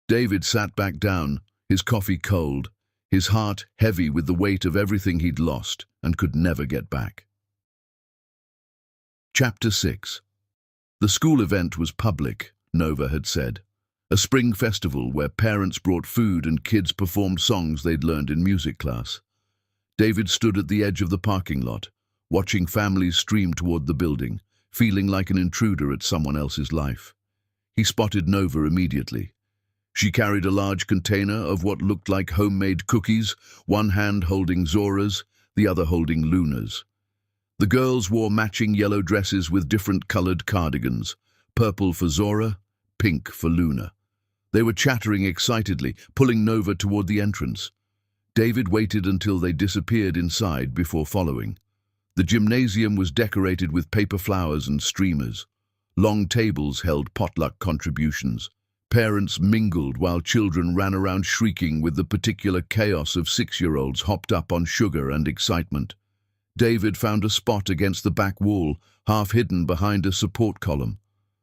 David sat back down, his coffee cold, his heart heavy with the weight of everything he'd lost and could never get back. Chapter 6. The school event was public, Nova had said. A spring festival where parents brought food and kids performed songs they'd learned in music class. David stood at the edge of the parking lot, watching families stream toward the building, feeling like an intruder at someone else's life. He spotted Nova immediately. She carried a large container of what looked like homemade cookies, one hand holding Zora's, the other holding Luna's. The girls wore matching yellow dresses with different colored cardigans, purple for Zora, pink for Luna. They were chattering excitedly, pulling Nova toward the entrance. David waited until they disappeared inside before following. The gymnasium was decorated with paper flowers and streamers. Long tables held potluck contributions. Parents mingled while children ran around shrieking with the particular chaos of 6-year-olds hopped up on sugar and excitement. David found a spot against the back wall, half hidden behind a support column.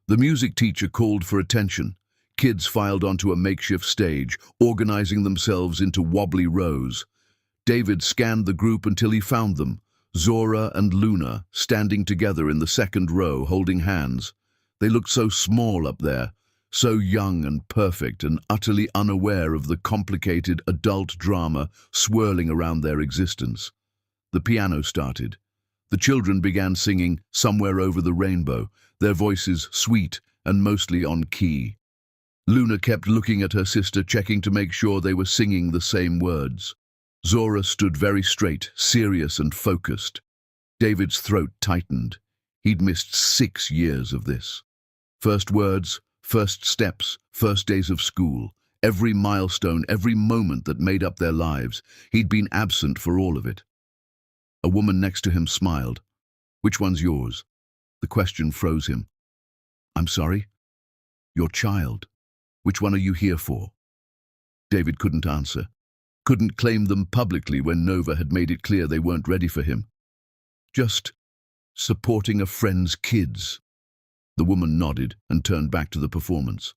The music teacher called for attention. Kids filed onto a makeshift stage, organizing themselves into wobbly rows. David scanned the group until he found them, Zora and Luna, standing together in the second row, holding hands. They looked so small up there, so young and perfect and utterly unaware of the complicated adult drama swirling around their existence. The piano started. The children began singing Somewhere Over the Rainbow, their voices sweet and mostly on key. Luna kept looking at her sister, checking to make sure they were singing the same words. Zora stood very straight, serious and focused. David's throat tightened. He'd missed 6 years of this. First words, first steps, first days of school, every milestone, every moment that made up their lives. He'd been absent for all of it. A woman next to him smiled. Which one's yours? The question froze him. I'm sorry? Your child. Which one are you here for? David couldn't answer. Couldn't claim them publicly when Nova had made it clear they weren't ready for him. Just supporting a friend's kids. The woman nodded and turned back to the performance.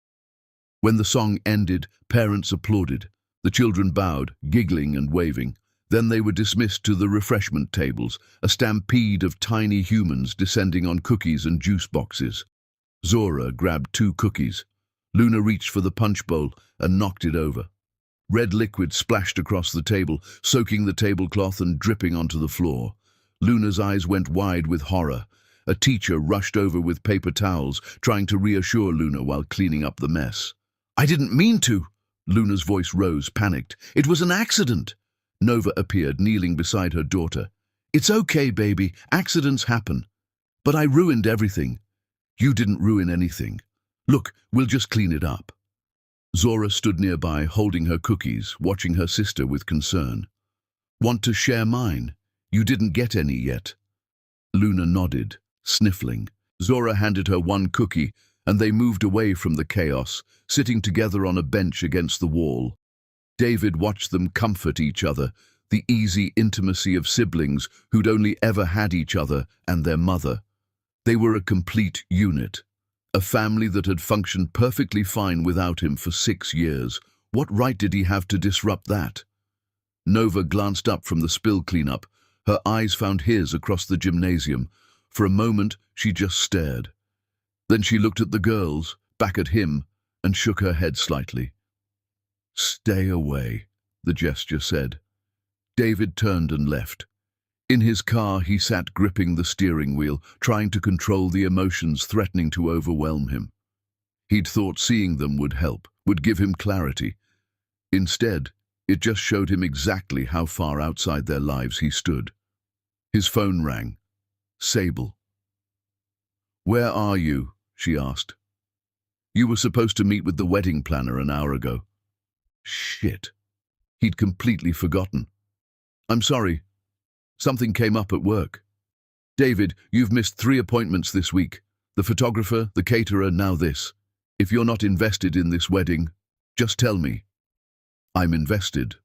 When the song ended, parents applauded. The children bowed, giggling and waving. Then they were dismissed to the refreshment tables, a stampede of tiny humans descending on cookies and juice boxes. Zora grabbed 2 cookies. Luna reached for the punch bowl and knocked it over. Red liquid splashed across the table, soaking the tablecloth and dripping onto the floor. Luna's eyes went wide with horror. A teacher rushed over with paper towels, trying to reassure Luna while cleaning up the mess. I didn't mean to. Luna's voice rose, panicked. It was an accident. Nova appeared, kneeling beside her daughter. "It's okay, baby. Accidents happen. But I ruined everything. You didn't ruin anything. Look, we'll just clean it up." Zora stood nearby, holding her cookies, watching her sister with concern. "Want to share mine? You didn't get any yet." Luna nodded, sniffling. Zora handed her one cookie, and they moved away from the chaos, sitting together on a bench against the wall. David watched them comfort each other, the easy intimacy of siblings who'd only ever had each other and their mother. They were a complete unit, a family that had functioned perfectly fine without him for 6 years. What right did he have to disrupt that? Nova glanced up from the spill cleanup. Her eyes found his across the gymnasium. For a moment, she just stared. Then she looked at the girls, back at him, and shook her head slightly. "Stay away," the gesture said. David turned and left. In his car, he sat gripping the steering wheel, trying to control the emotions threatening to overwhelm him. He'd thought seeing them would help, would give him clarity. Instead, it just showed him exactly how far outside their lives he stood. His phone rang. Sable. "Where are you?" she asked. "You were supposed to meet with the wedding planner an hour ago." Shit. He'd completely forgotten. "I'm sorry. Something came up at work." "David, you've missed 3 appointments this week. The photographer, the caterer, now this. If you're not invested in this wedding, just tell me." "I'm invested."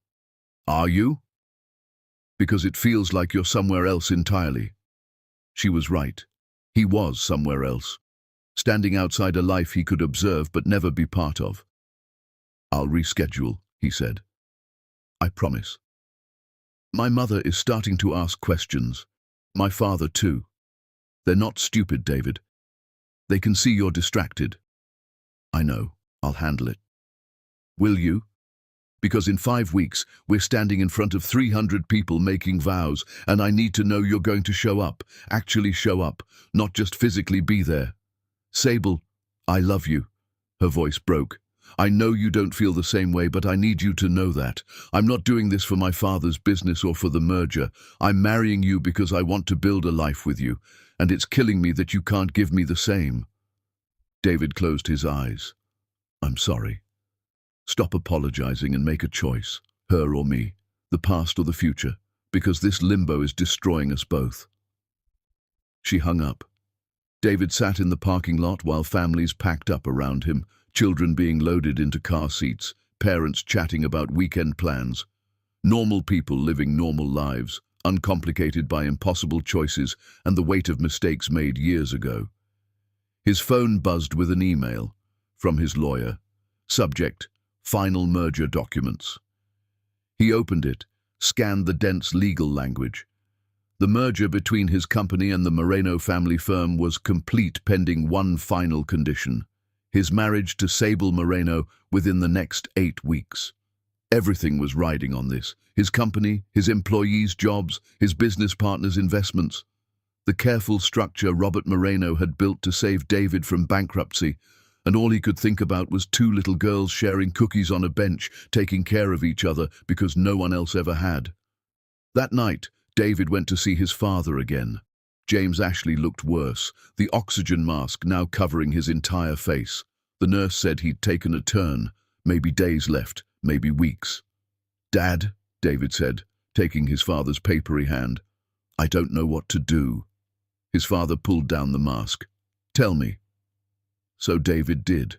"Are you?" "Because it feels like you're somewhere else entirely." She was right. He was somewhere else, standing outside a life he could observe but never be part of. "I'll reschedule," he said. "I promise." "My mother is starting to ask questions. My father too. They're not stupid, David. They can see you're distracted." "I know. I'll handle it." "Will you? Because in 5 weeks, we're standing in front of 300 people making vows, and I need to know you're going to show up, actually show up, not just physically be there." "Sable, I love you." Her voice broke. "I know you don't feel the same way, but I need you to know that. I'm not doing this for my father's business or for the merger. I'm marrying you because I want to build a life with you, and it's killing me that you can't give me the same." David closed his eyes. "I'm sorry. Stop apologizing and make a choice, her or me, the past or the future, because this limbo is destroying us both." She hung up. David sat in the parking lot while families packed up around him, children being loaded into car seats, parents chatting about weekend plans. Normal people living normal lives, uncomplicated by impossible choices and the weight of mistakes made years ago. His phone buzzed with an email from his lawyer. Subject: Final merger documents. He opened it, scanned the dense legal language. The merger between his company and the Moreno family firm was complete pending one final condition: his marriage to Sable Moreno within the next 8 weeks. Everything was riding on this: his company, his employees' jobs, his business partners' investments. The careful structure Robert Moreno had built to save David from bankruptcy, and all he could think about was 2 little girls sharing cookies on a bench, taking care of each other because no one else ever had. That night, David went to see his father again. James Ashley looked worse, the oxygen mask now covering his entire face. The nurse said he'd taken a turn, maybe days left, maybe weeks. "Dad," David said, taking his father's papery hand, "I don't know what to do." His father pulled down the mask. "Tell me." So David did.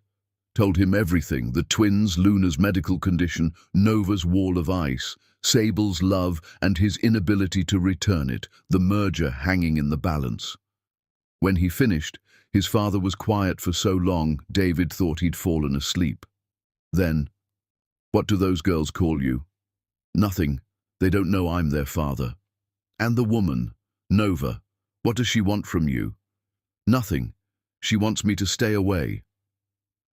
Told him everything: the twins, Luna's medical condition, Nova's wall of ice, Sable's love and his inability to return it, the merger hanging in the balance. When he finished, his father was quiet for so long, David thought he'd fallen asleep. Then, "What do those girls call you?" "Nothing. They don't know I'm their father." "And the woman, Nova, what does she want from you?" "Nothing. She wants me to stay away."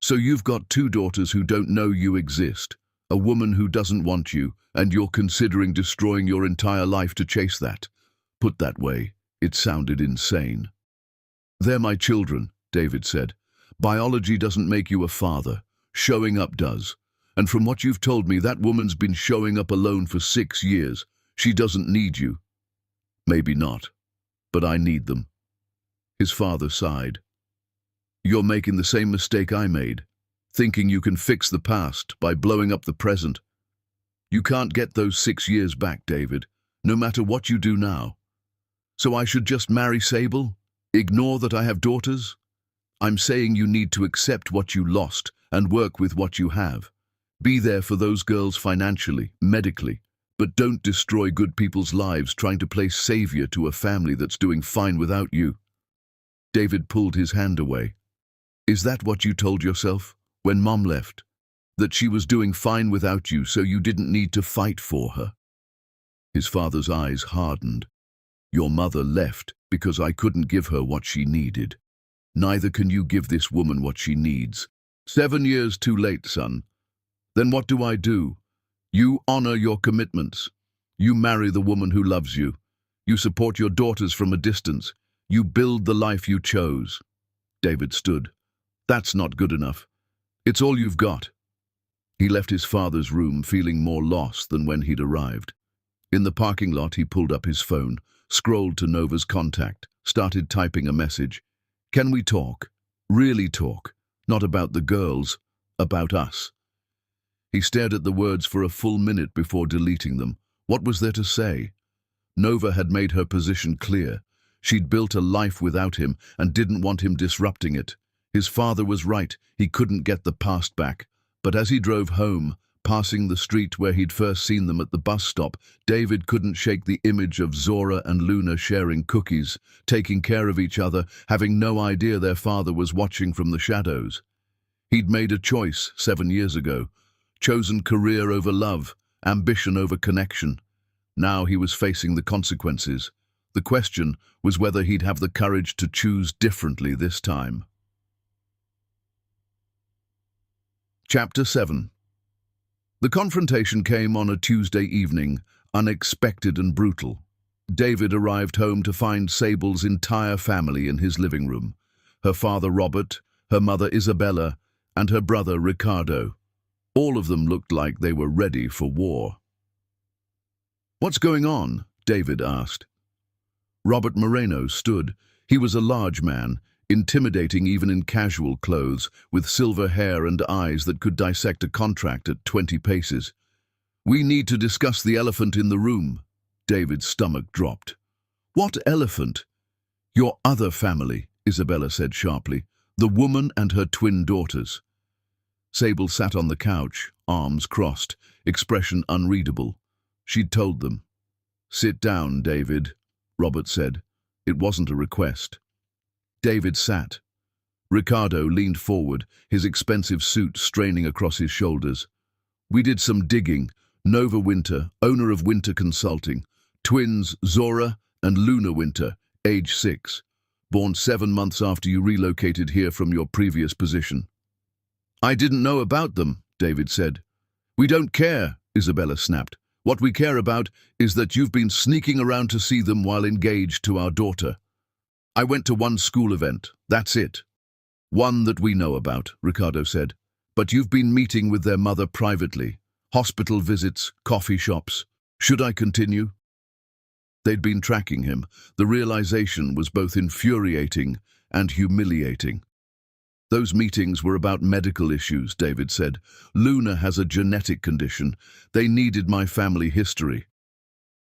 "So you've got 2 daughters who don't know you exist, a woman who doesn't want you, and you're considering destroying your entire life to chase that." Put that way, it sounded insane. "They're my children," David said. "Biology doesn't make you a father. Showing up does. And from what you've told me, that woman's been showing up alone for 6 years. She doesn't need you. Maybe not, but I need them. His father sighed. You're making the same mistake I made, thinking you can fix the past by blowing up the present. You can't get those 6 years back, David, no matter what you do now. So I should just marry Sable? Ignore that I have daughters? I'm saying you need to accept what you lost and work with what you have. Be there for those girls financially, medically, but don't destroy good people's lives trying to play savior to a family that's doing fine without you. David pulled his hand away. Is that what you told yourself when Mom left? That she was doing fine without you, so you didn't need to fight for her? His father's eyes hardened. Your mother left because I couldn't give her what she needed. Neither can you give this woman what she needs. 7 years too late, son. Then what do I do? You honor your commitments. You marry the woman who loves you. You support your daughters from a distance. You build the life you chose. David stood. That's not good enough. It's all you've got. He left his father's room feeling more lost than when he'd arrived. In the parking lot, he pulled up his phone, scrolled to Nova's contact, started typing a message. Can we talk? Really talk? Not about the girls, about us. He stared at the words for a full minute before deleting them. What was there to say? Nova had made her position clear. She'd built a life without him and didn't want him disrupting it. His father was right, he couldn't get the past back. But as he drove home, passing the street where he'd first seen them at the bus stop, David couldn't shake the image of Zora and Luna sharing cookies, taking care of each other, having no idea their father was watching from the shadows. He'd made a choice 7 years ago, chosen career over love, ambition over connection. Now he was facing the consequences. The question was whether he'd have the courage to choose differently this time. Chapter 7. The confrontation came on a Tuesday evening, unexpected and brutal. David arrived home to find Sable's entire family in his living room. Her father Robert, her mother Isabella, and her brother Ricardo. All of them looked like they were ready for war. What's going on? David asked. Robert Moreno stood. He was a large man, intimidating even in casual clothes, with silver hair and eyes that could dissect a contract at 20 paces. We need to discuss the elephant in the room. David's stomach dropped. What elephant? Your other family, Isabella said sharply. The woman and her twin daughters. Sable sat on the couch, arms crossed, expression unreadable. She'd told them. Sit down, David, Robert said. It wasn't a request. David sat. Ricardo leaned forward, his expensive suit straining across his shoulders. We did some digging. Nova Winter, owner of Winter Consulting. Twins Zora and Luna Winter, age 6. Born 7 months after you relocated here from your previous position. I didn't know about them, David said. We don't care, Isabella snapped. What we care about is that you've been sneaking around to see them while engaged to our daughter. I went to one school event, that's it. One that we know about, Ricardo said. But you've been meeting with their mother privately. Hospital visits, coffee shops. Should I continue? They'd been tracking him. The realization was both infuriating and humiliating. Those meetings were about medical issues, David said. Luna has a genetic condition. They needed my family history.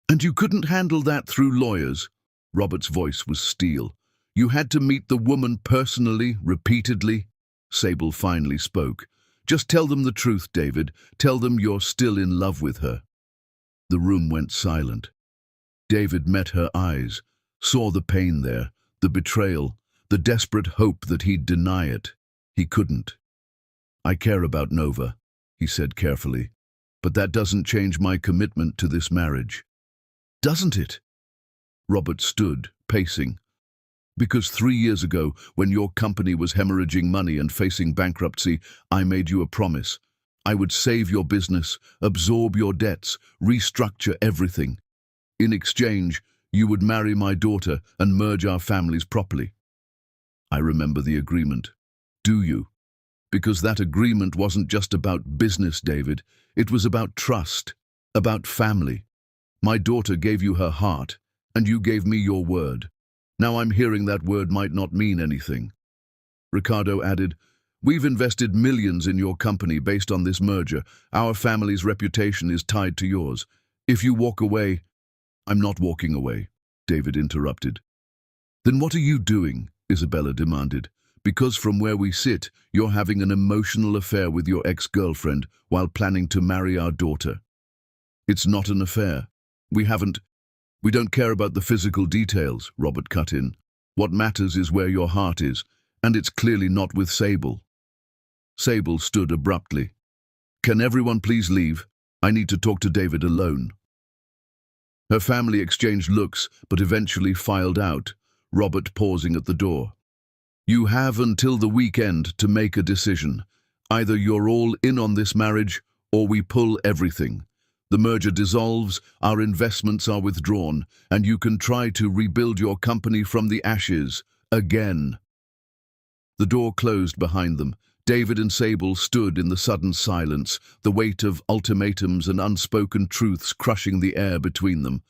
And you couldn't handle that through lawyers? Robert's voice was steel. You had to meet the woman personally, repeatedly? Sable finally spoke. Just tell them the truth, David. Tell them you're still in love with her. The room went silent. David met her eyes, saw the pain there, the betrayal, the desperate hope that he'd deny it. He couldn't. I care about Nova, he said carefully, but that doesn't change my commitment to this marriage. Doesn't it? Robert stood, pacing. Because 3 years ago, when your company was hemorrhaging money and facing bankruptcy, I made you a promise. I would save your business, absorb your debts, restructure everything. In exchange, you would marry my daughter and merge our families properly. I remember the agreement. Do you? Because that agreement wasn't just about business, David. It was about trust, about family. My daughter gave you her heart, and you gave me your word. Now I'm hearing that word might not mean anything. Ricardo added, "We've invested millions in your company based on this merger. Our family's reputation is tied to yours. If you walk away—" "I'm not walking away," David interrupted. "Then what are you doing?" Isabella demanded. "Because from where we sit, you're having an emotional affair with your ex-girlfriend while planning to marry our daughter." "It's not an affair. We don't care about the physical details," Robert cut in. "What matters is where your heart is, and it's clearly not with Sable." Sable stood abruptly. "Can everyone please leave? I need to talk to David alone." Her family exchanged looks, but eventually filed out, Robert pausing at the door. "You have until the weekend to make a decision. Either you're all in on this marriage, or we pull everything. The merger dissolves, our investments are withdrawn, and you can try to rebuild your company from the ashes, again." The door closed behind them. David and Sable stood in the sudden silence, the weight of ultimatums and unspoken truths crushing the air between them.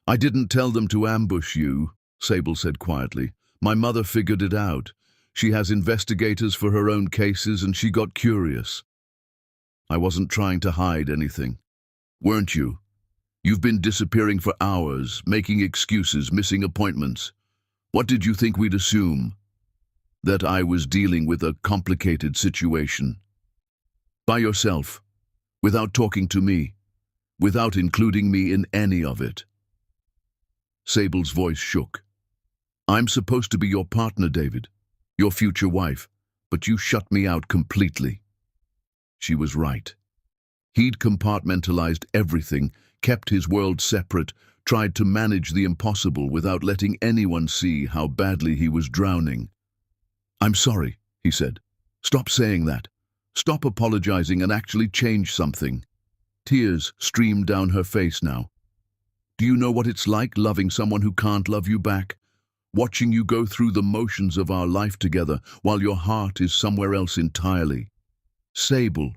"I didn't tell them to ambush you," Sable said quietly. "My mother figured it out. She has investigators for her own cases, and she got curious. I wasn't trying to hide anything." "Weren't you? You've been disappearing for hours, making excuses, missing appointments. What did you think we'd assume? That I was dealing with a complicated situation. By yourself, without talking to me, without including me in any of it." Sable's voice shook. "I'm supposed to be your partner, David, your future wife, but you shut me out completely." She was right. He'd compartmentalized everything, kept his world separate, tried to manage the impossible without letting anyone see how badly he was drowning. "I'm sorry," he said. "Stop saying that. Stop apologizing and actually change something." Tears streamed down her face now. "Do you know what it's like loving someone who can't love you back? Watching you go through the motions of our life together while your heart is somewhere else entirely." "Sable,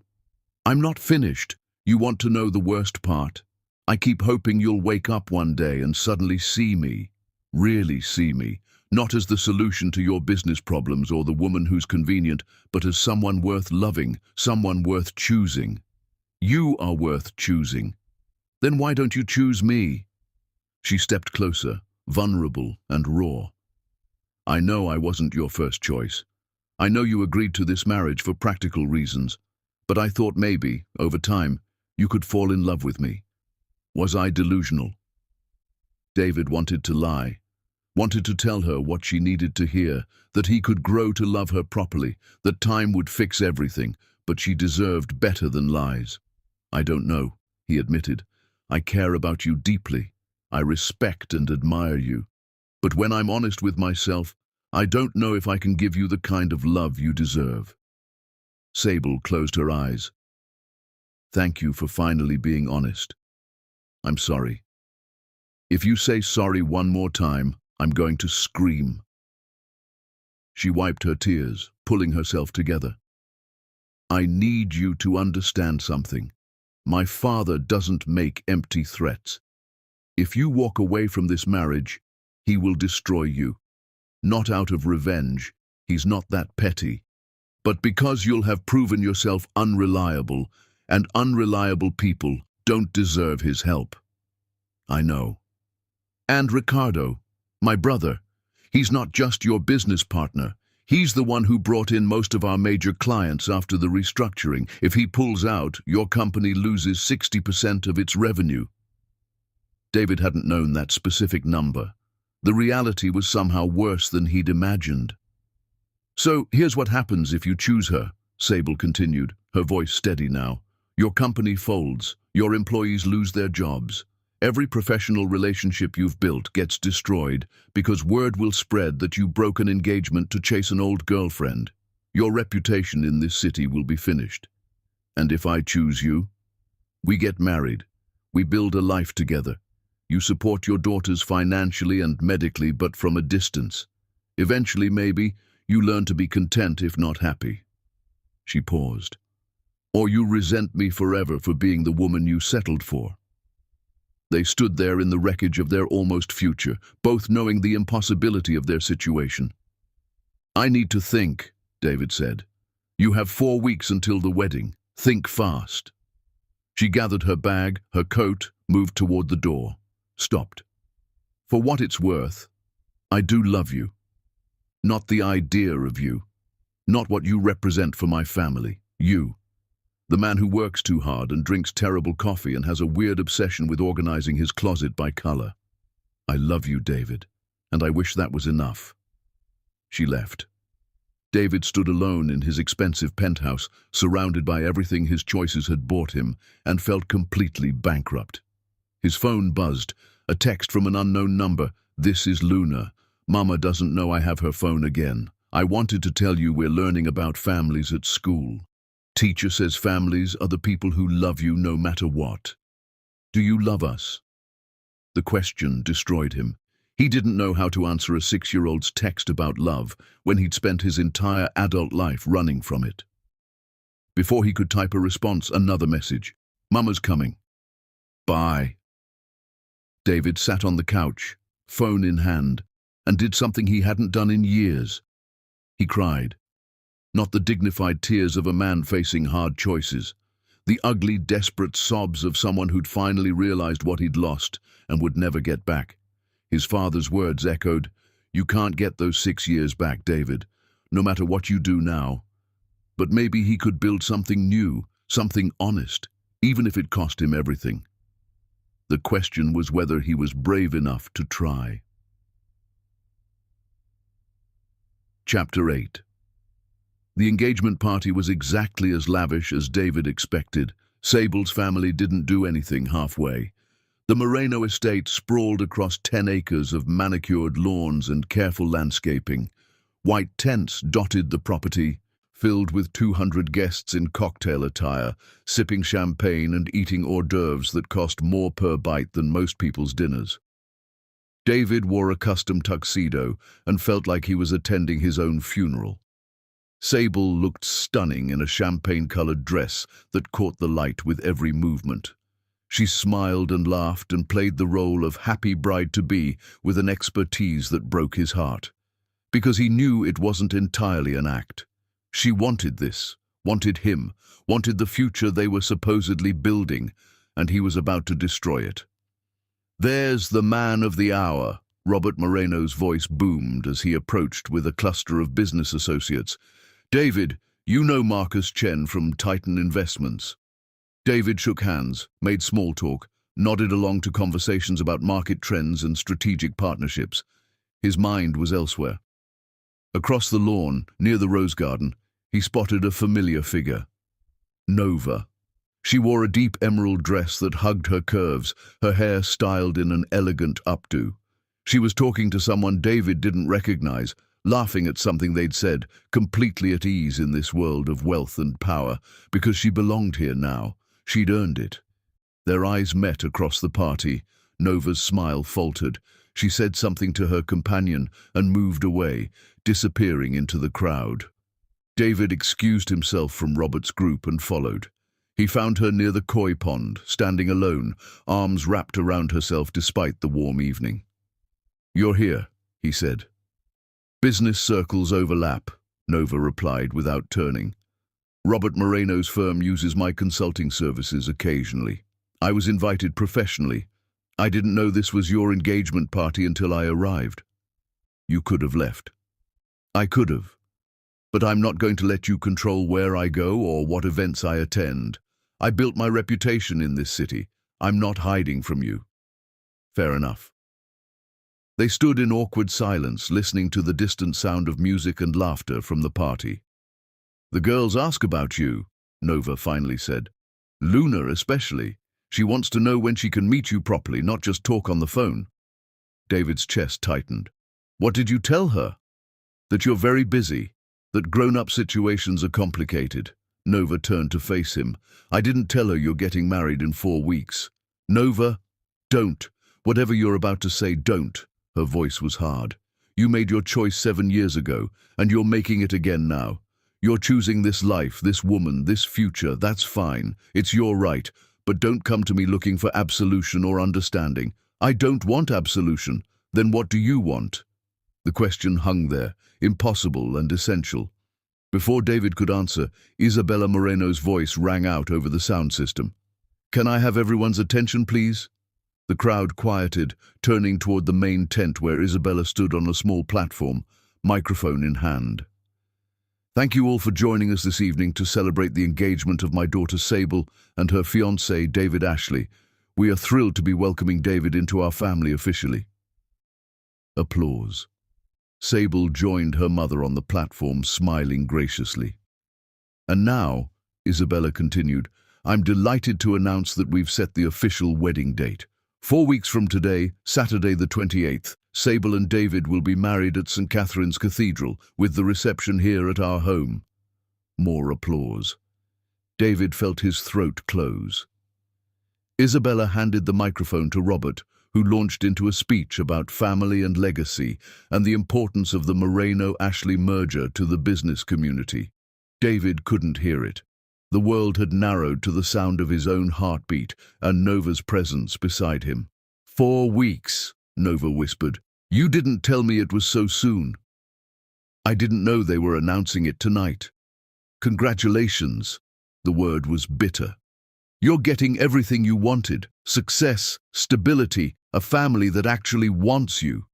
I'm not finished. You want to know the worst part? I keep hoping you'll wake up one day and suddenly see me, really see me, not as the solution to your business problems or the woman who's convenient, but as someone worth loving, someone worth choosing. You are worth choosing. Then why don't you choose me?" She stepped closer, vulnerable and raw. "I know I wasn't your first choice. I know you agreed to this marriage for practical reasons, but I thought maybe, over time, you could fall in love with me. Was I delusional?" David wanted to lie, wanted to tell her what she needed to hear, that he could grow to love her properly, that time would fix everything, but she deserved better than lies. "I don't know," he admitted. "I care about you deeply. I respect and admire you. But when I'm honest with myself, I don't know if I can give you the kind of love you deserve." Sable closed her eyes. "Thank you for finally being honest. I'm sorry. If you say sorry one more time, I'm going to scream." She wiped her tears, pulling herself together. "I need you to understand something. My father doesn't make empty threats. If you walk away from this marriage, he will destroy you. Not out of revenge, he's not that petty, but because you'll have proven yourself unreliable, and unreliable people don't deserve his help." "I know. And Ricardo, my brother, he's not just your business partner. He's the one who brought in most of our major clients after the restructuring. If he pulls out, your company loses 60% of its revenue." David hadn't known that specific number. The reality was somehow worse than he'd imagined. "So here's what happens if you choose her," Sable continued, her voice steady now. "Your company folds, your employees lose their jobs. Every professional relationship you've built gets destroyed because word will spread that you broke an engagement to chase an old girlfriend. Your reputation in this city will be finished. And if I choose you, we get married. We build a life together. You support your daughters financially and medically, but from a distance. Eventually, maybe, you learn to be content if not happy." She paused. Or you resent me forever for being the woman you settled for. They stood there in the wreckage of their almost future, both knowing the impossibility of their situation. I need to think, David said. You have 4 weeks until the wedding. Think fast. She gathered her bag, her coat, moved toward the door. Stopped. For what it's worth, I do love you. Not the idea of you. Not what you represent for my family. You. The man who works too hard and drinks terrible coffee and has a weird obsession with organizing his closet by color. I love you, David, and I wish that was enough. She left. David stood alone in his expensive penthouse, surrounded by everything his choices had bought him, and felt completely bankrupt. His phone buzzed, a text from an unknown number. This is Luna. Mama doesn't know I have her phone again. I wanted to tell you we're learning about families at school. Teacher says families are the people who love you no matter what. Do you love us? The question destroyed him. He didn't know how to answer a 6-year-old's text about love when he'd spent his entire adult life running from it. Before he could type a response, another message. Mama's coming. Bye. David sat on the couch, phone in hand, and did something he hadn't done in years. He cried. Not the dignified tears of a man facing hard choices. The ugly, desperate sobs of someone who'd finally realized what he'd lost and would never get back. His father's words echoed, You can't get those 6 years back, David, no matter what you do now. But maybe he could build something new, something honest, even if it cost him everything. The question was whether he was brave enough to try. Chapter 8. The engagement party was exactly as lavish as David expected. Sable's family didn't do anything halfway. The Moreno estate sprawled across 10 acres of manicured lawns and careful landscaping. White tents dotted the property, filled with 200 guests in cocktail attire, sipping champagne and eating hors d'oeuvres that cost more per bite than most people's dinners. David wore a custom tuxedo and felt like he was attending his own funeral. Sable looked stunning in a champagne-colored dress that caught the light with every movement. She smiled and laughed and played the role of happy bride-to-be with an expertise that broke his heart. Because he knew it wasn't entirely an act. She wanted this, wanted him, wanted the future they were supposedly building, and he was about to destroy it. There's the man of the hour, Robert Moreno's voice boomed as he approached with a cluster of business associates. David, you know Marcus Chen from Titan Investments. David shook hands, made small talk, nodded along to conversations about market trends and strategic partnerships. His mind was elsewhere. Across the lawn, near the rose garden, he spotted a familiar figure. Nova. She wore a deep emerald dress that hugged her curves, her hair styled in an elegant updo. She was talking to someone David didn't recognize, laughing at something they'd said, completely at ease in this world of wealth and power, because she belonged here now. She'd earned it. Their eyes met across the party. Nova's smile faltered. She said something to her companion and moved away, disappearing into the crowd. David excused himself from Robert's group and followed. He found her near the koi pond, standing alone, arms wrapped around herself despite the warm evening. You're here, he said. Business circles overlap, Nova replied without turning. Robert Moreno's firm uses my consulting services occasionally. I was invited professionally. I didn't know this was your engagement party until I arrived. You could have left. I could have. But I'm not going to let you control where I go or what events I attend. I built my reputation in this city. I'm not hiding from you. Fair enough. They stood in awkward silence, listening to the distant sound of music and laughter from the party. The girls ask about you, Nova finally said. Luna especially. She wants to know when she can meet you properly, not just talk on the phone. David's chest tightened. What did you tell her? That you're very busy, that grown-up situations are complicated. Nova turned to face him. I didn't tell her you're getting married in 4 weeks. Nova, don't. Whatever you're about to say, don't. Her voice was hard. You made your choice 7 years ago, and you're making it again now. You're choosing this life, this woman, this future. That's fine. It's your right. But don't come to me looking for absolution or understanding. I don't want absolution. Then what do you want? The question hung there, impossible and essential. Before David could answer, Isabella Moreno's voice rang out over the sound system. Can I have everyone's attention, please? The crowd quieted, turning toward the main tent where Isabella stood on a small platform, microphone in hand. Thank you all for joining us this evening to celebrate the engagement of my daughter Sable and her fiancé, David Ashley. We are thrilled to be welcoming David into our family officially. Applause. Sable joined her mother on the platform, smiling graciously. And now, Isabella continued, I'm delighted to announce that we've set the official wedding date. 4 weeks from today, Saturday the 28th, Sable and David will be married at St. Catherine's Cathedral, with the reception here at our home. More applause. David felt his throat close. Isabella handed the microphone to Robert, who launched into a speech about family and legacy and the importance of the Moreno-Ashley merger to the business community. David couldn't hear it. The world had narrowed to the sound of his own heartbeat and Nova's presence beside him. 4 weeks, Nova whispered. You didn't tell me it was so soon. I didn't know they were announcing it tonight. Congratulations. The word was bitter. You're getting everything you wanted. Success, stability, a family that actually wants you.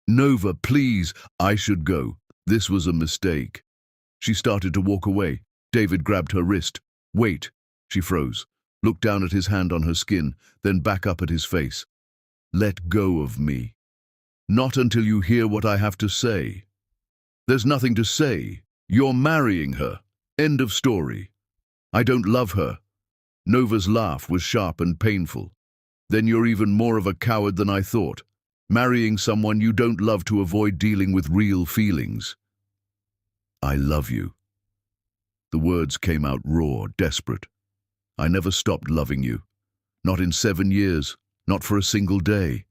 Nova, please, I should go. This was a mistake. She started to walk away. David grabbed her wrist. Wait. She froze, looked down at his hand on her skin, then back up at his face. Let go of me. Not until you hear what I have to say. There's nothing to say. You're marrying her. End of story. I don't love her. Nova's laugh was sharp and painful. Then you're even more of a coward than I thought. Marrying someone you don't love to avoid dealing with real feelings. I love you. The words came out raw, desperate. I never stopped loving you. Not in 7 years. Not for a single day.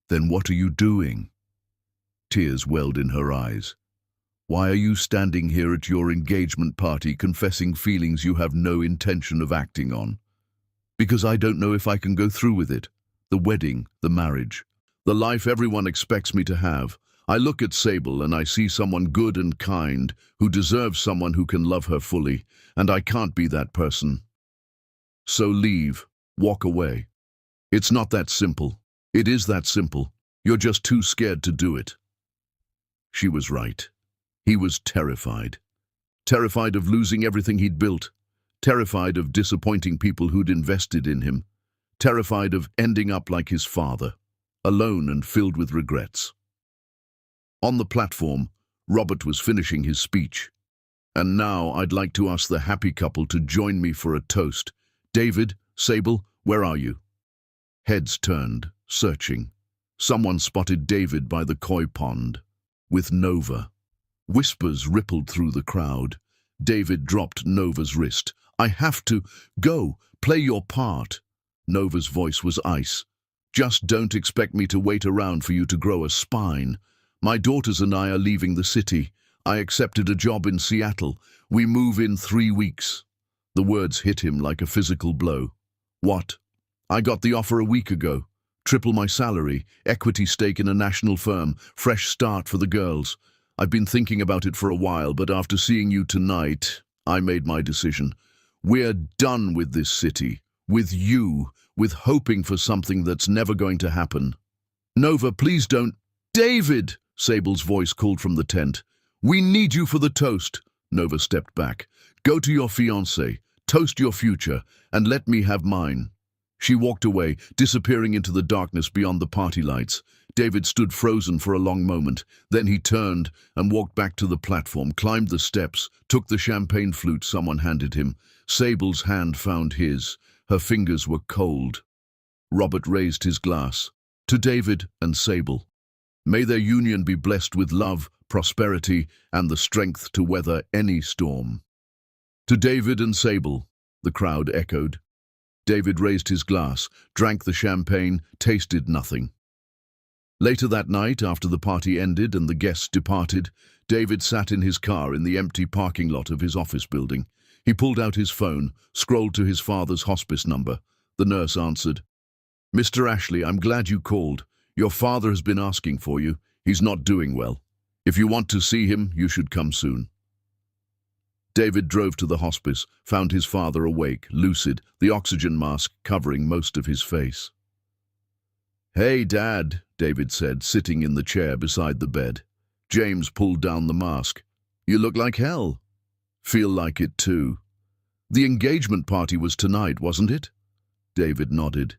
Then what are you doing? Tears welled in her eyes. Why are you standing here at your engagement party confessing feelings you have no intention of acting on? Because I don't know if I can go through with it. The wedding, the marriage, the life everyone expects me to have. I look at Sable and I see someone good and kind who deserves someone who can love her fully, and I can't be that person. So leave, walk away. It's not that simple. It is that simple. You're just too scared to do it. She was right. He was terrified. Terrified of losing everything he'd built. Terrified of disappointing people who'd invested in him. Terrified of ending up like his father, alone and filled with regrets. On the platform, Robert was finishing his speech. And now I'd like to ask the happy couple to join me for a toast. David, Sable, where are you? Heads turned, searching. Someone spotted David by the koi pond, with Nova. Whispers rippled through the crowd. David dropped Nova's wrist. I have to go, play your part. Nova's voice was ice. Just don't expect me to wait around for you to grow a spine. My daughters and I are leaving the city. I accepted a job in Seattle. We move in 3 weeks. The words hit him like a physical blow. What? I got the offer a week ago. Triple my salary, equity stake in a national firm, fresh start for the girls. I've been thinking about it for a while, but after seeing you tonight, I made my decision. We're done with this city, with you, with hoping for something that's never going to happen. Nova, please don't. David, Sable's voice called from the tent. We need you for the toast. Nova stepped back. Go to your fiancé, toast your future, and let me have mine. She walked away, disappearing into the darkness beyond the party lights. David stood frozen for a long moment. Then he turned and walked back to the platform, climbed the steps, took the champagne flute someone handed him. Sable's hand found his. Her fingers were cold. Robert raised his glass. To David and Sable. May their union be blessed with love, prosperity, and the strength to weather any storm. To David and Sable, the crowd echoed. David raised his glass, drank the champagne, tasted nothing. Later that night, after the party ended and the guests departed, David sat in his car in the empty parking lot of his office building. He pulled out his phone, scrolled to his father's hospice number. The nurse answered. "Mr. Ashley, I'm glad you called. Your father has been asking for you. He's not doing well. If you want to see him, you should come soon." David drove to the hospice, found his father awake, lucid, the oxygen mask covering most of his face. "Hey, Dad," David said, sitting in the chair beside the bed. James pulled down the mask. "You look like hell." "Feel like it too." "The engagement party was tonight, wasn't it?" David nodded.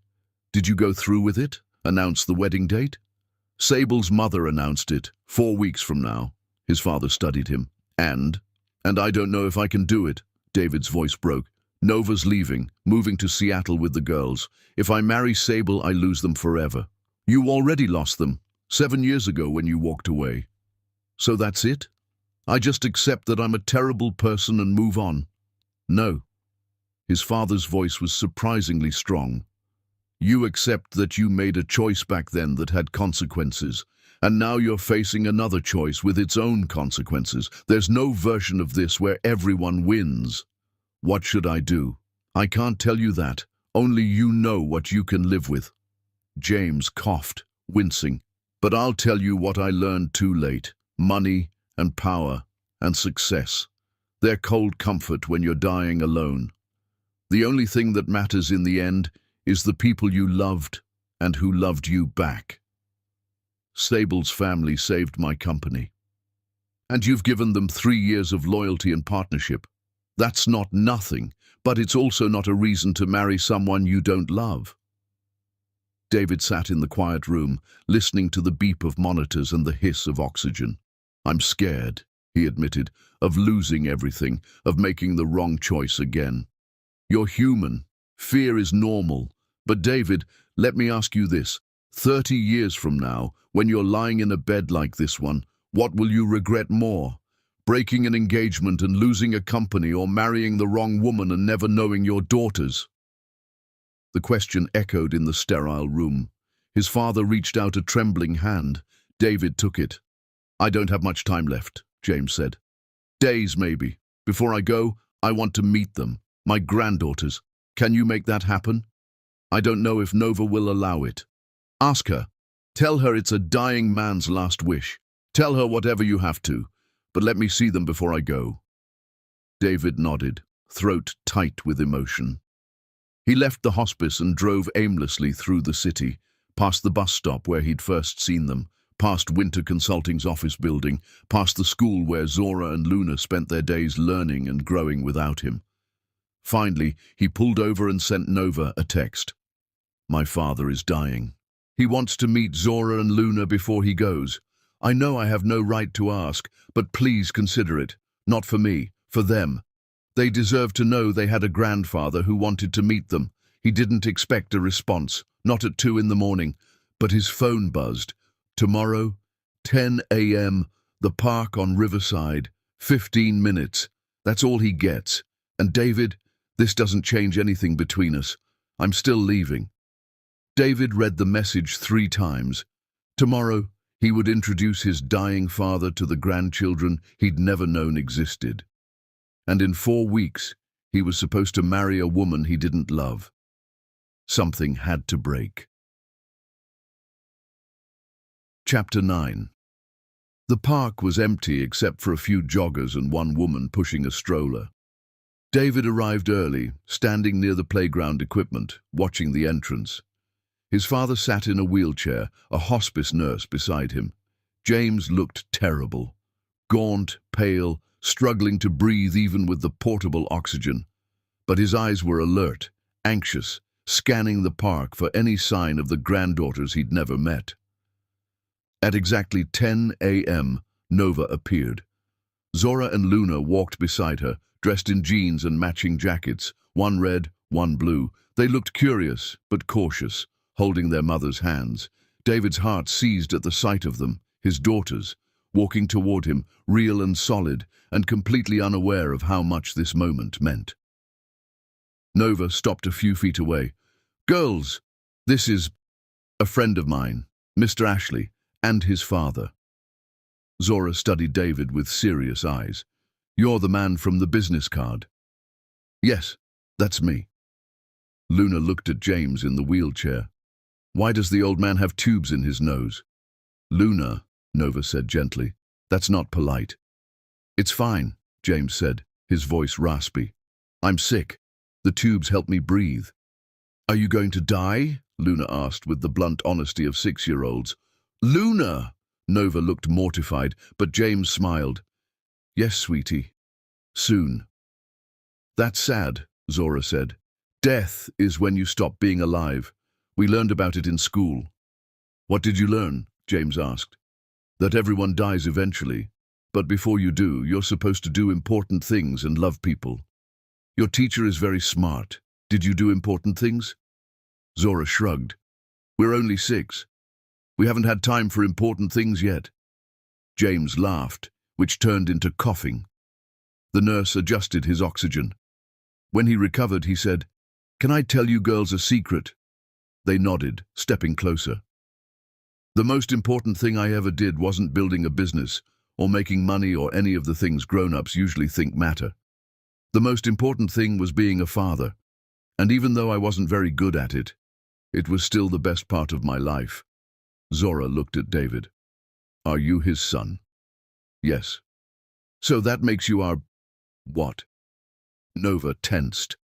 "Did you go through with it? Announce the wedding date?" "Sable's mother announced it, 4 weeks from now." His father studied him. And I don't know if I can do it." David's voice broke. "Nova's leaving, moving to Seattle with the girls. If I marry Sable, I lose them forever." "You already lost them, 7 years ago when you walked away." "So that's it? I just accept that I'm a terrible person and move on?" "No." His father's voice was surprisingly strong. "You accept that you made a choice back then that had consequences. And now you're facing another choice with its own consequences. There's no version of this where everyone wins. What should I do? I can't tell you that. Only you know what you can live with." James coughed, wincing. "But I'll tell you what I learned too late. Money and power and success. They're cold comfort when you're dying alone. The only thing that matters in the end is the people you loved and who loved you back. Sable's family saved my company. And you've given them 3 years of loyalty and partnership. That's not nothing, but it's also not a reason to marry someone you don't love." David sat in the quiet room, listening to the beep of monitors and the hiss of oxygen. "I'm scared," he admitted, "of losing everything, of making the wrong choice again." "You're human. Fear is normal. But David, let me ask you this. 30 years from now, when you're lying in a bed like this one, what will you regret more? Breaking an engagement and losing a company, or marrying the wrong woman and never knowing your daughters?" The question echoed in the sterile room. His father reached out a trembling hand. David took it. "I don't have much time left," James said. "Days, maybe. Before I go, I want to meet them, my granddaughters. Can you make that happen? I don't know if Nova will allow it. Ask her. Tell her it's a dying man's last wish. Tell her whatever you have to, but let me see them before I go." David nodded, throat tight with emotion. He left the hospice and drove aimlessly through the city, past the bus stop where he'd first seen them, past Winter Consulting's office building, past the school where Zora and Luna spent their days learning and growing without him. Finally, he pulled over and sent Nova a text. "My father is dying. He wants to meet Zora and Luna before he goes. I know I have no right to ask, but please consider it. Not for me, for them. They deserve to know they had a grandfather who wanted to meet them." He didn't expect a response, not at 2 in the morning, but his phone buzzed. "Tomorrow, 10 a.m., the park on Riverside, 15 minutes. That's all he gets. And David, this doesn't change anything between us. I'm still leaving." David read the message 3 times. Tomorrow, he would introduce his dying father to the grandchildren he'd never known existed. And in 4 weeks, he was supposed to marry a woman he didn't love. Something had to break. Chapter 9. The park was empty except for a few joggers and one woman pushing a stroller. David arrived early, standing near the playground equipment, watching the entrance. His father sat in a wheelchair, a hospice nurse beside him. James looked terrible. Gaunt, pale, struggling to breathe even with the portable oxygen. But his eyes were alert, anxious, scanning the park for any sign of the granddaughters he'd never met. At exactly 10 a.m., Nova appeared. Zora and Luna walked beside her, dressed in jeans and matching jackets, one red, one blue. They looked curious, but cautious, holding their mother's hands. David's heart seized at the sight of them, his daughters, walking toward him, real and solid, and completely unaware of how much this moment meant. Nova stopped a few feet away. "Girls, this is a friend of mine," Mr. Ashley and his father. Zora studied David with serious eyes. You're the man from the business card. Yes, that's me. Luna looked at James in the wheelchair. Why does the old man have tubes in his nose? Luna, Nova said gently, that's not polite. It's fine, James said, his voice raspy. I'm sick. The tubes help me breathe. Are you going to die? Luna asked with the blunt honesty of 6-year-olds. Luna! Nova looked mortified, but James smiled. Yes, sweetie. Soon. That's sad, Zora said. Death is when you stop being alive. We learned about it in school. What did you learn? James asked. That everyone dies eventually. But before you do, you're supposed to do important things and love people. Your teacher is very smart. Did you do important things? Zora shrugged. We're only 6. We haven't had time for important things yet. James laughed, which turned into coughing. The nurse adjusted his oxygen. When he recovered, he said, Can I tell you girls a secret? They nodded, stepping closer. The most important thing I ever did wasn't building a business, or making money, or any of the things grown-ups usually think matter. The most important thing was being a father, and even though I wasn't very good at it, it was still the best part of my life. Zora looked at David. Are you his son? Yes. So that makes you our... what? Nova tensed.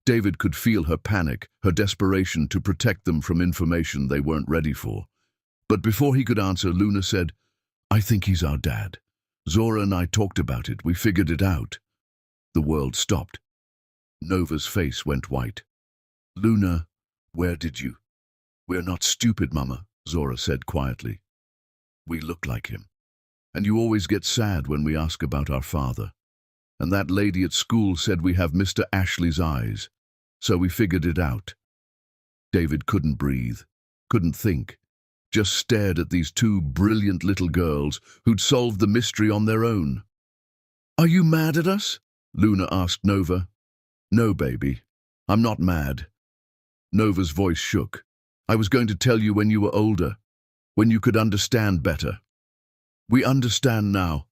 David could feel her panic, her desperation to protect them from information they weren't ready for. But before he could answer, Luna said, I think he's our dad. Zora and I talked about it. We figured it out. The world stopped. Nova's face went white. Luna, where did you? We're not stupid, Mama, Zora said quietly. We look like him. And you always get sad when we ask about our father. And that lady at school said we have Mr. Ashley's eyes. So we figured it out. David couldn't breathe, couldn't think, just stared at these 2 brilliant little girls who'd solved the mystery on their own. Are you mad at us? Luna asked Nova. No, baby. I'm not mad. Nova's voice shook. I was going to tell you when you were older, when you could understand better. We understand now,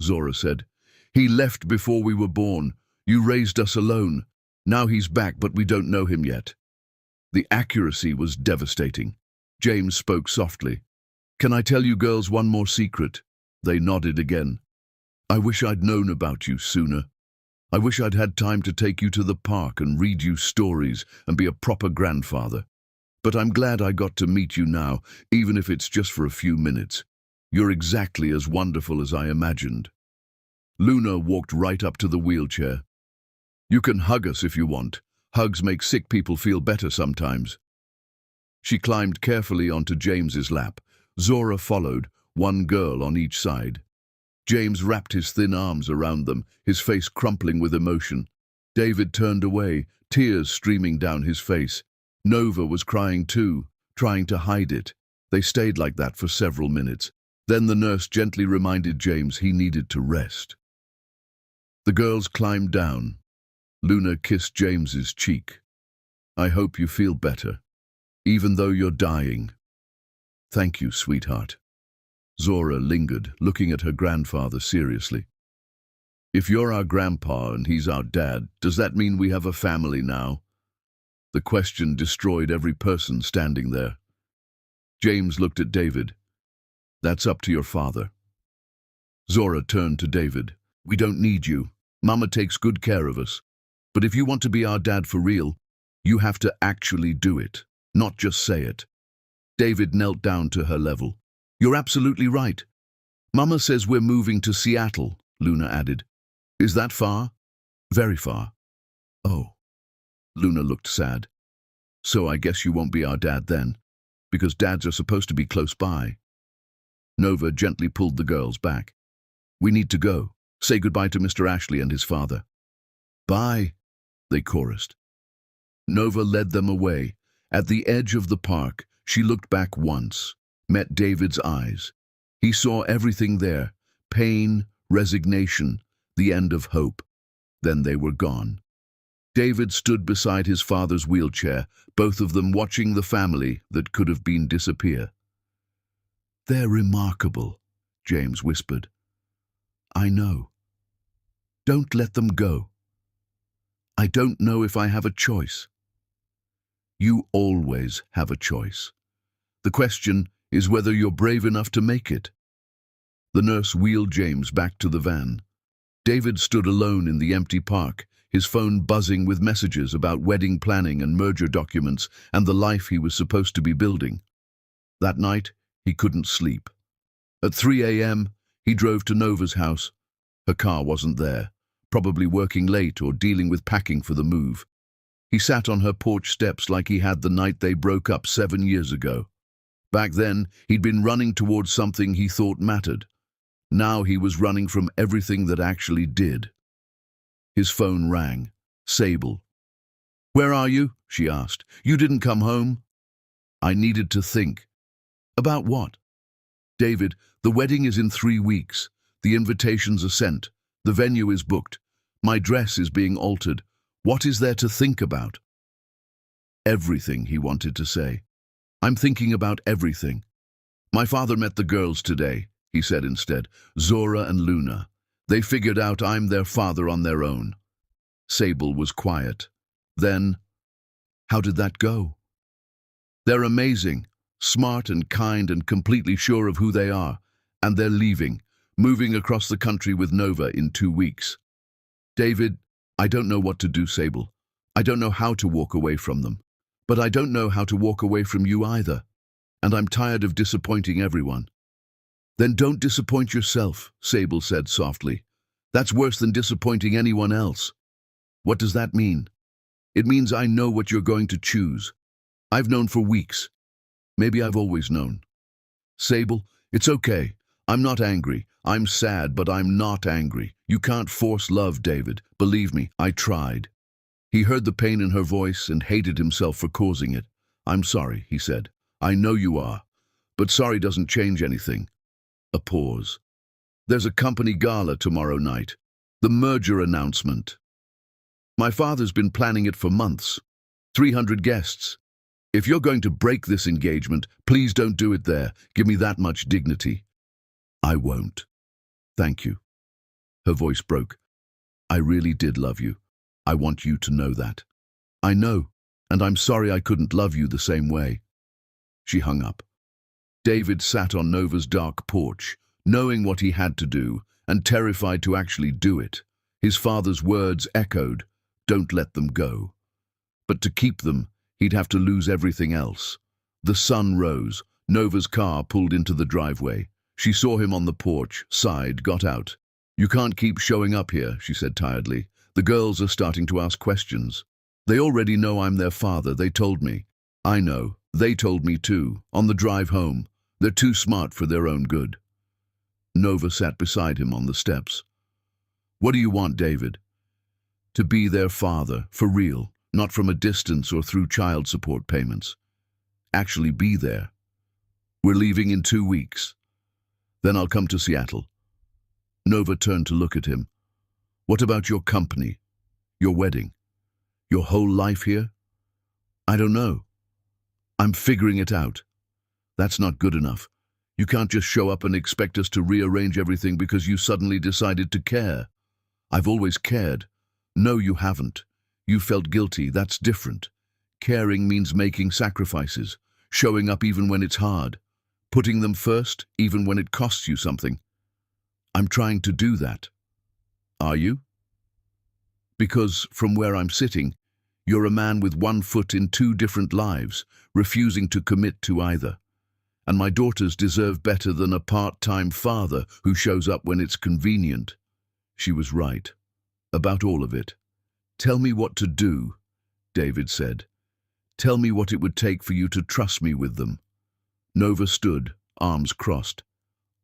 Zora said. He left before we were born. You raised us alone. Now he's back, but we don't know him yet. The accuracy was devastating. James spoke softly. Can I tell you girls one more secret? They nodded again. I wish I'd known about you sooner. I wish I'd had time to take you to the park and read you stories and be a proper grandfather. But I'm glad I got to meet you now, even if it's just for a few minutes. You're exactly as wonderful as I imagined. Luna walked right up to the wheelchair. You can hug us if you want. Hugs make sick people feel better sometimes. She climbed carefully onto James's lap. Zora followed, one girl on each side. James wrapped his thin arms around them, his face crumpling with emotion. David turned away, tears streaming down his face. Nova was crying too, trying to hide it. They stayed like that for several minutes. Then the nurse gently reminded James he needed to rest. The girls climbed down. Luna kissed James's cheek. I hope you feel better, even though you're dying. Thank you, sweetheart. Zora lingered, looking at her grandfather seriously. If you're our grandpa and he's our dad, does that mean we have a family now? The question destroyed every person standing there. James looked at David. That's up to your father. Zora turned to David. We don't need you. Mama takes good care of us. But if you want to be our dad for real, you have to actually do it, not just say it. David knelt down to her level. You're absolutely right. Mama says we're moving to Seattle, Luna added. Is that far? Very far. Oh. Luna looked sad. So I guess you won't be our dad then, because dads are supposed to be close by. Nova gently pulled the girls back. We need to go. Say goodbye to Mr. Ashley and his father. Bye, they chorused. Nova led them away. At the edge of the park, she looked back once, met David's eyes. He saw everything there, pain, resignation, the end of hope. Then they were gone. David stood beside his father's wheelchair, both of them watching the family that could have been disappear. They're remarkable, James whispered. I know. Don't let them go. I don't know if I have a choice. You always have a choice. The question is whether you're brave enough to make it. The nurse wheeled James back to the van. David stood alone in the empty park, his phone buzzing with messages about wedding planning and merger documents and the life he was supposed to be building. That night, he couldn't sleep. At 3 a.m., he drove to Nova's house. Her car wasn't there, probably working late or dealing with packing for the move. He sat on her porch steps like he had the night they broke up 7 years ago. Back then, he'd been running towards something he thought mattered. Now he was running from everything that actually did. His phone rang. Sable. "Where are you?" she asked. "You didn't come home?" I needed to think. About what? David, the wedding is in 3 weeks. The invitations are sent. The venue is booked. My dress is being altered. What is there to think about? Everything, he wanted to say. I'm thinking about everything. My father met the girls today, he said instead. Zora and Luna. They figured out I'm their father on their own. Sable was quiet. Then, how did that go? They're amazing, smart and kind and completely sure of who they are. And they're leaving, moving across the country with Nova in 2 weeks. David, I don't know what to do, Sable. I don't know how to walk away from them. But I don't know how to walk away from you either. And I'm tired of disappointing everyone. Then don't disappoint yourself, Sable said softly. That's worse than disappointing anyone else. What does that mean? It means I know what you're going to choose. I've known for weeks. Maybe I've always known. Sable, it's okay. I'm not angry. I'm sad, but I'm not angry. You can't force love, David. Believe me, I tried. He heard the pain in her voice and hated himself for causing it. I'm sorry, he said. I know you are. But sorry doesn't change anything. A pause. There's a company gala tomorrow night. The merger announcement. My father's been planning it for months. 300 guests. If you're going to break this engagement, please don't do it there. Give me that much dignity. I won't. Thank you. Her voice broke. I really did love you. I want you to know that. I know, and I'm sorry I couldn't love you the same way. She hung up. David sat on Nova's dark porch, knowing what he had to do, and terrified to actually do it. His father's words echoed, "Don't let them go." But to keep them, he'd have to lose everything else. The sun rose. Nova's car pulled into the driveway. She saw him on the porch, sighed, got out. "You can't keep showing up here," she said tiredly. "The girls are starting to ask questions. They already know I'm their father, they told me." "I know. They told me too, on the drive home. They're too smart for their own good." Nova sat beside him on the steps. "What do you want, David?" "To be their father, for real, not from a distance or through child support payments. Actually be there. We're leaving in 2 weeks. Then I'll come to Seattle." Nova turned to look at him. "What about your company? Your wedding? Your whole life here?" "I don't know. I'm figuring it out. That's not good enough. You can't just show up and expect us to rearrange everything because you suddenly decided to care. I've always cared." "No, you haven't. You felt guilty, that's different. Caring means making sacrifices, showing up even when it's hard, putting them first even when it costs you something. I'm trying to do that." "Are you?" "Because from where I'm sitting, you're a man with 1 foot in 2 different lives, refusing to commit to either. And my daughters deserve better than a part-time father who shows up when it's convenient." She was right. About all of it. "Tell me what to do," David said. "Tell me what it would take for you to trust me with them." Nova stood, arms crossed.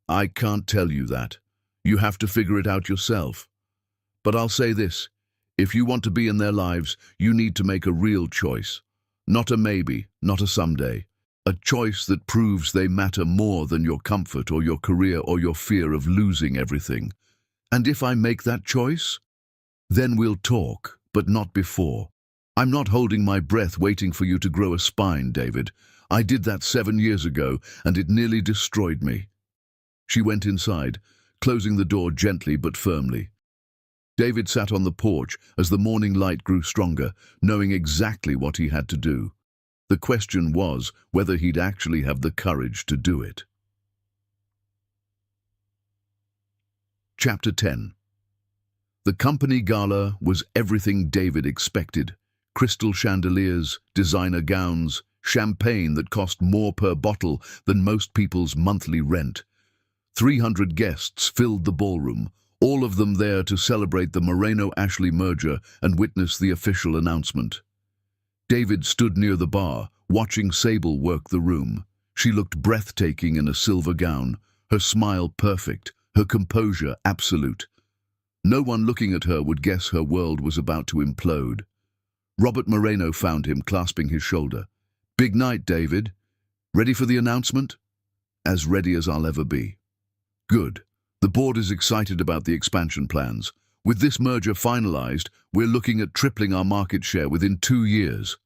"I can't tell you that. You have to figure it out yourself. But I'll say this. If you want to be in their lives, you need to make a real choice. Not a maybe, not a someday. A choice that proves they matter more than your comfort or your career or your fear of losing everything. And if I make that choice, then we'll talk, but not before. I'm not holding my breath waiting for you to grow a spine, David. I did that 7 years ago, and it nearly destroyed me." She went inside, closing the door gently but firmly. David sat on the porch as the morning light grew stronger, knowing exactly what he had to do. The question was whether he'd actually have the courage to do it. Chapter 10. The company gala was everything David expected. Crystal chandeliers, designer gowns, champagne that cost more per bottle than most people's monthly rent. 300 guests filled the ballroom, all of them there to celebrate the Moreno-Ashley merger and witness the official announcement. David stood near the bar, watching Sable work the room. She looked breathtaking in a silver gown, her smile perfect, her composure absolute. No one looking at her would guess her world was about to implode. Robert Moreno found him, clasping his shoulder. "Big night, David. Ready for the announcement?" "As ready as I'll ever be." "Good. The board is excited about the expansion plans. With this merger finalized, we're looking at tripling our market share within 2 years."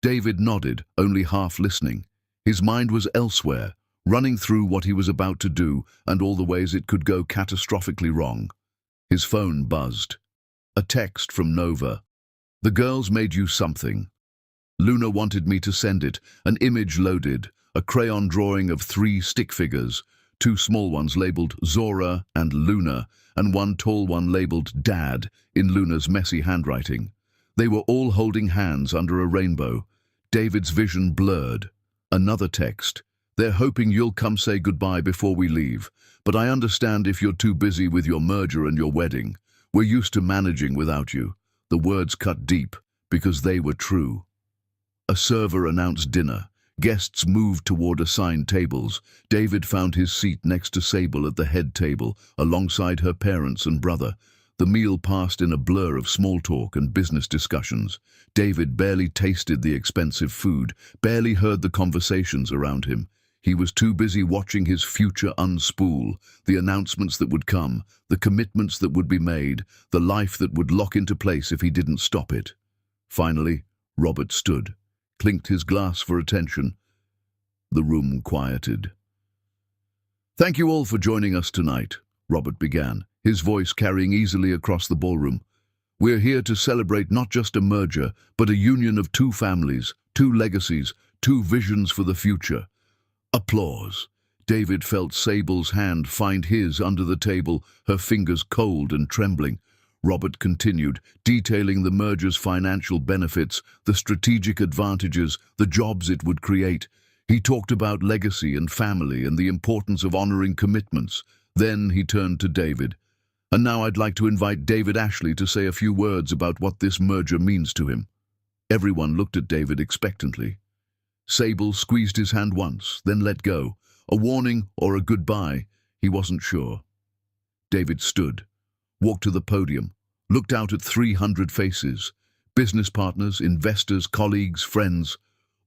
David nodded, only half listening. His mind was elsewhere, running through what he was about to do and all the ways it could go catastrophically wrong. His phone buzzed. A text from Nova. "The girls made you something. Luna wanted me to send it." An image loaded, a crayon drawing of 3 stick figures, 2 small ones labeled Zora and Luna, and 1 tall one labeled Dad in Luna's messy handwriting. They were all holding hands under a rainbow. David's vision blurred. Another text. "They're hoping you'll come say goodbye before we leave, but I understand if you're too busy with your merger and your wedding. We're used to managing without you." The words cut deep, because they were true. A server announced dinner. Guests moved toward assigned tables. David found his seat next to Sable at the head table, alongside her parents and brother. The meal passed in a blur of small talk and business discussions. David barely tasted the expensive food, barely heard the conversations around him. He was too busy watching his future unspool, the announcements that would come, the commitments that would be made, the life that would lock into place if he didn't stop it. Finally, Robert stood, clinked his glass for attention. The room quieted. "Thank you all for joining us tonight," Robert began, his voice carrying easily across the ballroom. "We're here to celebrate not just a merger, but a union of 2 families, 2 legacies, 2 visions for the future." Applause. David felt Sable's hand find his under the table, her fingers cold and trembling. Robert continued, detailing the merger's financial benefits, the strategic advantages, the jobs it would create. He talked about legacy and family and the importance of honoring commitments. Then he turned to David. "And now I'd like to invite David Ashley to say a few words about what this merger means to him." Everyone looked at David expectantly. Sable squeezed his hand once, then let go. A warning or a goodbye, he wasn't sure. David stood, walked to the podium, looked out at 300 faces, business partners, investors, colleagues, friends,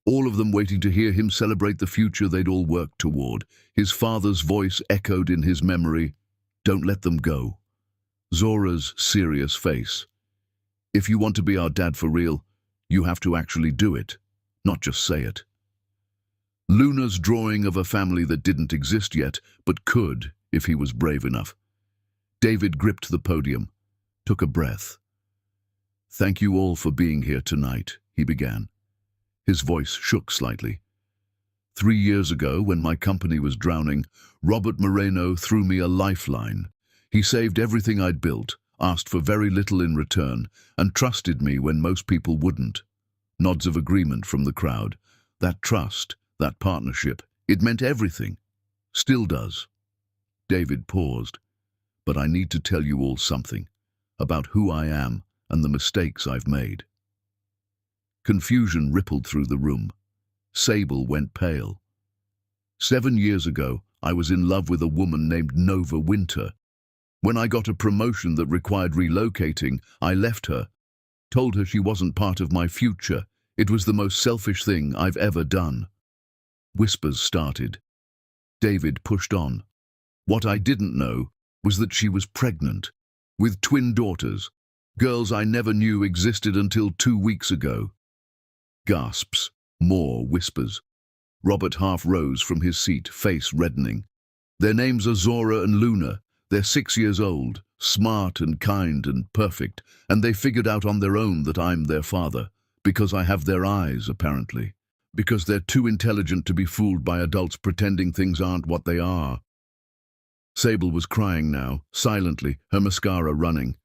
all of them waiting to hear him celebrate the future they'd all worked toward. His father's voice echoed in his memory, "Don't let them go." Zora's serious face. "If you want to be our dad for real, you have to actually do it, not just say it." Luna's drawing of a family that didn't exist yet, but could if he was brave enough. David gripped the podium, took a breath. "Thank you all for being here tonight," he began. His voice shook slightly. 3 years ago, when my company was drowning, Robert Moreno threw me a lifeline. He saved everything I'd built, asked for very little in return, and trusted me when most people wouldn't. Nods of agreement from the crowd. That trust, that partnership, it meant everything. Still does. David paused. "But I need to tell you all something, about who I am and the mistakes I've made." Confusion rippled through the room. Sable went pale. 7 years ago, I was in love with a woman named Nova Winter. When I got a promotion that required relocating, I left her, told her she wasn't part of my future. It was the most selfish thing I've ever done. Whispers started. David pushed on. What I didn't know was that she was pregnant, with twin daughters, girls I never knew existed until 2 weeks ago. Gasps, more whispers. Robert half rose from his seat, face reddening. Their names are Zora and Luna. They're 6 years old, smart and kind and perfect, and they figured out on their own that I'm their father, because I have their eyes, apparently. Because they're too intelligent to be fooled by adults pretending things aren't what they are. Sable was crying now, silently, her mascara running.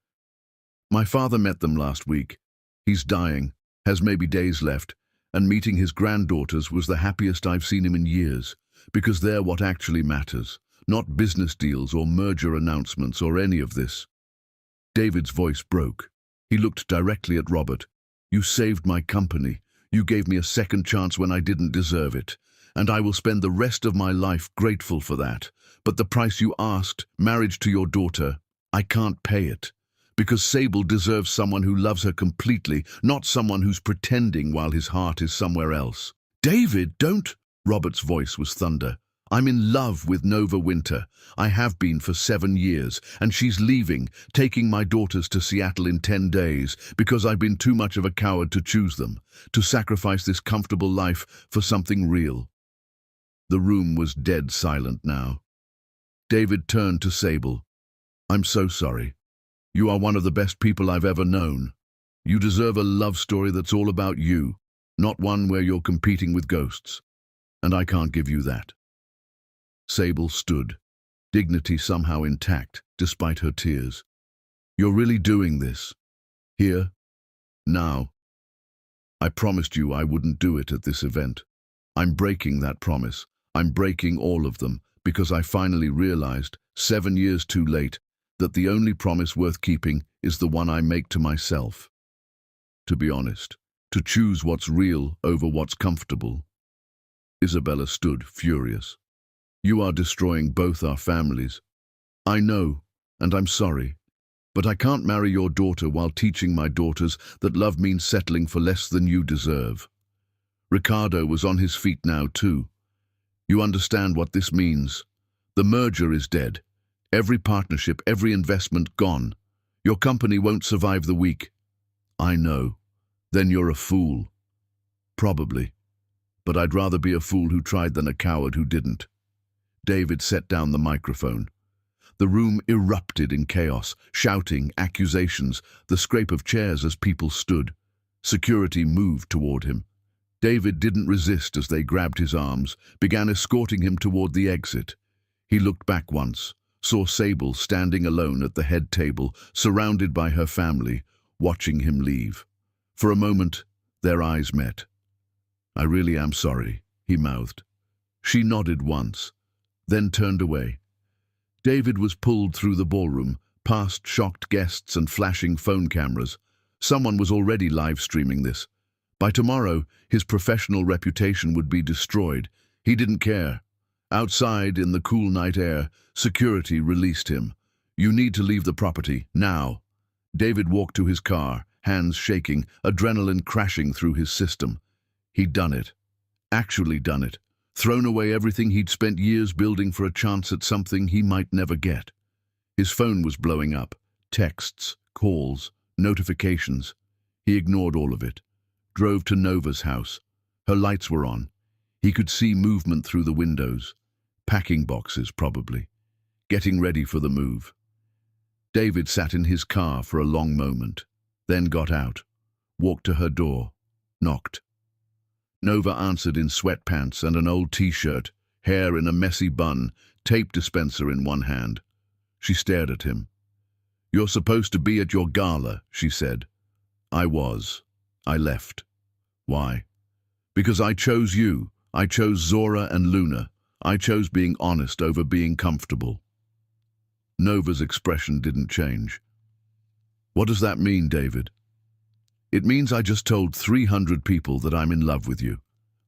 My father met them last week. He's dying, has maybe days left, and meeting his granddaughters was the happiest I've seen him in years, because they're what actually matters, not business deals or merger announcements or any of this. David's voice broke. He looked directly at Robert. You saved my company. You gave me a second chance when I didn't deserve it, and I will spend the rest of my life grateful for that. But the price you asked, marriage to your daughter, I can't pay it. Because Sable deserves someone who loves her completely, not someone who's pretending while his heart is somewhere else. David, don't! Robert's voice was thunder. I'm in love with Nova Winter. I have been for 7 years, and she's leaving, taking my daughters to Seattle in 10 days, because I've been too much of a coward to choose them, to sacrifice this comfortable life for something real. The room was dead silent now. David turned to Sable. I'm so sorry. You are one of the best people I've ever known. You deserve a love story that's all about you, not one where you're competing with ghosts. And I can't give you that. Sable stood, dignity somehow intact, despite her tears. You're really doing this? Here? Now? I promised you I wouldn't do it at this event. I'm breaking that promise. I'm breaking all of them, because I finally realized, 7 years too late, that the only promise worth keeping is the one I make to myself. To be honest, to choose what's real over what's comfortable. Isabella stood, furious. You are destroying both our families. I know, and I'm sorry, but I can't marry your daughter while teaching my daughters that love means settling for less than you deserve. Ricardo was on his feet now too. You understand what this means. The merger is dead. Every partnership, every investment gone. Your company won't survive the week. I know. Then you're a fool. Probably. But I'd rather be a fool who tried than a coward who didn't. David set down the microphone. The room erupted in chaos, shouting, accusations, the scrape of chairs as people stood. Security moved toward him. David didn't resist as they grabbed his arms, began escorting him toward the exit. He looked back once, saw Sable standing alone at the head table, surrounded by her family, watching him leave. For a moment, their eyes met. I really am sorry, he mouthed. She nodded once, then turned away. David was pulled through the ballroom, past shocked guests and flashing phone cameras. Someone was already live-streaming this. By tomorrow, his professional reputation would be destroyed. He didn't care. Outside, in the cool night air, security released him. You need to leave the property, now. David walked to his car, hands shaking, adrenaline crashing through his system. He'd done it. Actually done it. Thrown away everything he'd spent years building for a chance at something he might never get. His phone was blowing up. Texts, calls, notifications. He ignored all of it. Drove to Nova's house. Her lights were on. He could see movement through the windows. Packing boxes, probably. Getting ready for the move. David sat in his car for a long moment, then got out, walked to her door, knocked. Nova answered in sweatpants and an old t-shirt, hair in a messy bun, tape dispenser in one hand. She stared at him. You're supposed to be at your gala, she said. I was. I left. Why? Because I chose you. I chose Zora and Luna. I chose being honest over being comfortable. Nova's expression didn't change. What does that mean, David? It means I just told 300 people that I'm in love with you,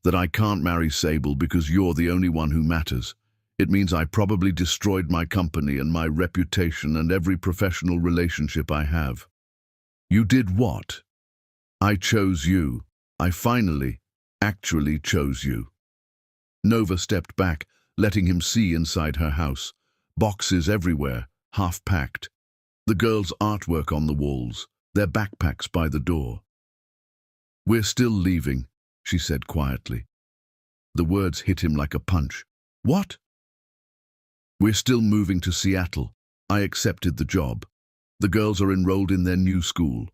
that I can't marry Sable because you're the only one who matters. It means I probably destroyed my company and my reputation and every professional relationship I have. You did what? I chose you. I finally, actually chose you. Nova stepped back, letting him see inside her house. Boxes everywhere, half-packed. The girls' artwork on the walls, their backpacks by the door. We're still leaving, she said quietly. The words hit him like a punch. What? We're still moving to Seattle. I accepted the job. The girls are enrolled in their new school.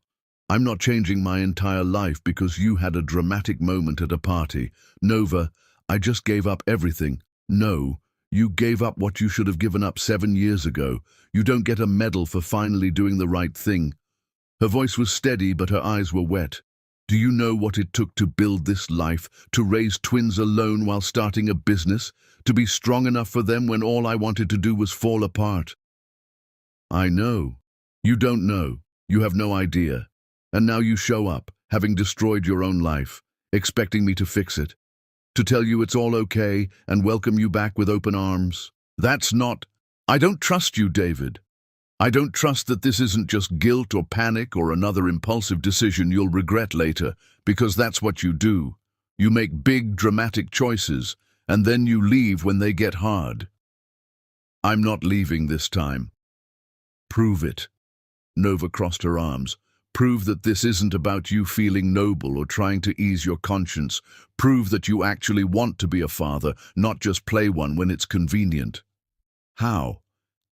I'm not changing my entire life because you had a dramatic moment at a party. Nova, I just gave up everything. No, you gave up what you should have given up 7 years ago. You don't get a medal for finally doing the right thing. Her voice was steady, but her eyes were wet. Do you know what it took to build this life, to raise twins alone while starting a business, to be strong enough for them when all I wanted to do was fall apart? I know. You don't know. You have no idea. And now you show up, having destroyed your own life, expecting me to fix it, to tell you it's all okay and welcome you back with open arms. That's not... I don't trust you, David. I don't trust that this isn't just guilt or panic or another impulsive decision you'll regret later, because that's what you do. You make big, dramatic choices, and then you leave when they get hard. I'm not leaving this time. Prove it. Nova crossed her arms. Prove that this isn't about you feeling noble or trying to ease your conscience. Prove that you actually want to be a father, not just play one when it's convenient. How?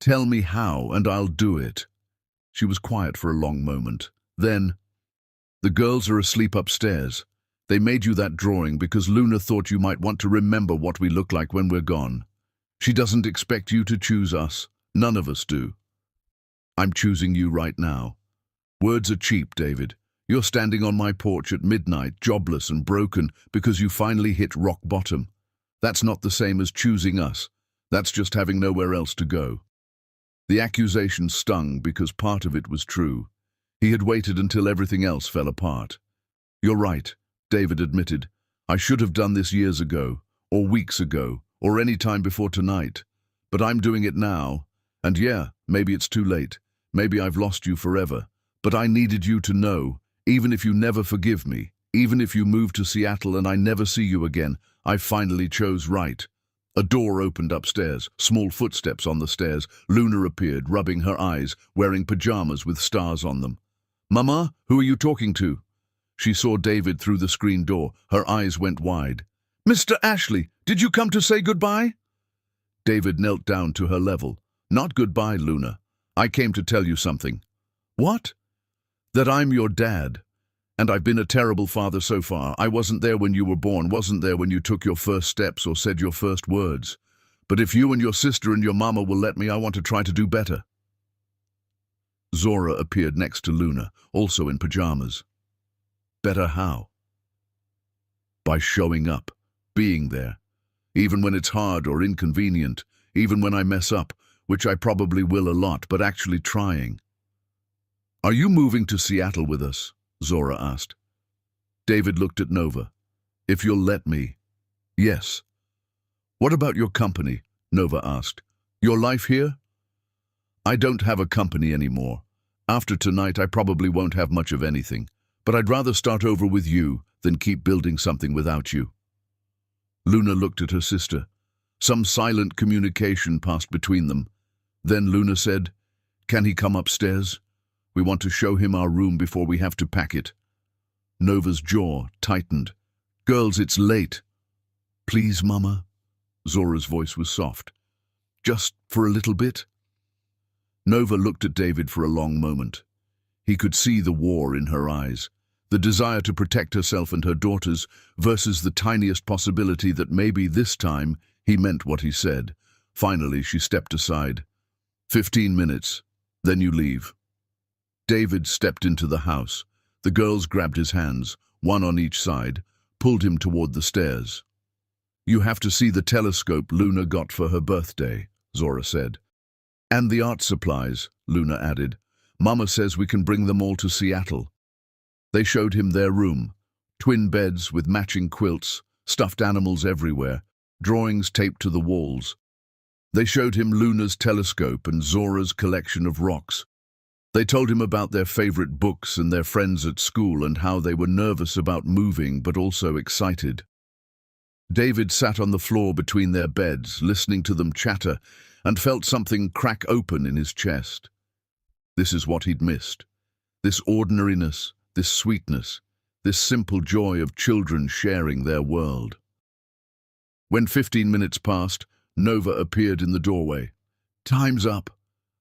Tell me how, and I'll do it. She was quiet for a long moment. Then, the girls are asleep upstairs. They made you that drawing because Luna thought you might want to remember what we look like when we're gone. She doesn't expect you to choose us. None of us do. I'm choosing you right now. Words are cheap, David. You're standing on my porch at midnight, jobless and broken, because you finally hit rock bottom. That's not the same as choosing us. That's just having nowhere else to go. The accusation stung because part of it was true. He had waited until everything else fell apart. You're right, David admitted. I should have done this years ago, or weeks ago, or any time before tonight. But I'm doing it now. And yeah, maybe it's too late. Maybe I've lost you forever. But I needed you to know, even if you never forgive me, even if you move to Seattle and I never see you again, I finally chose right. A door opened upstairs, small footsteps on the stairs. Luna appeared, rubbing her eyes, wearing pajamas with stars on them. Mama, who are you talking to? She saw David through the screen door. Her eyes went wide. Mr. Ashley, did you come to say goodbye? David knelt down to her level. Not goodbye, Luna. I came to tell you something. What? That I'm your dad. And I've been a terrible father so far. I wasn't there when you were born, wasn't there when you took your first steps or said your first words. But if you and your sister and your mama will let me, I want to try to do better. Zora appeared next to Luna, also in pajamas. Better how? By showing up, being there. Even when it's hard or inconvenient, even when I mess up, which I probably will a lot, but actually trying. Are you moving to Seattle with us? Zora asked. David looked at Nova. If you'll let me. Yes. What about your company? Nova asked. Your life here? I don't have a company anymore. After tonight, I probably won't have much of anything. But I'd rather start over with you than keep building something without you. Luna looked at her sister. Some silent communication passed between them. Then Luna said, Can he come upstairs? We want to show him our room before we have to pack it. Nova's jaw tightened. Girls, it's late. Please, Mama. Zora's voice was soft. Just for a little bit. Nova looked at David for a long moment. He could see the war in her eyes, the desire to protect herself and her daughters versus the tiniest possibility that maybe this time he meant what he said. Finally, she stepped aside. 15 minutes, then you leave. David stepped into the house. The girls grabbed his hands, one on each side, pulled him toward the stairs. You have to see the telescope Luna got for her birthday, Zora said. And the art supplies, Luna added. Mama says we can bring them all to Seattle. They showed him their room, twin beds with matching quilts, stuffed animals everywhere, drawings taped to the walls. They showed him Luna's telescope and Zora's collection of rocks. They told him about their favorite books and their friends at school and how they were nervous about moving but also excited. David sat on the floor between their beds, listening to them chatter, and felt something crack open in his chest. This is what he'd missed. This ordinariness, this sweetness, this simple joy of children sharing their world. When 15 minutes passed, Nova appeared in the doorway. "Time's up."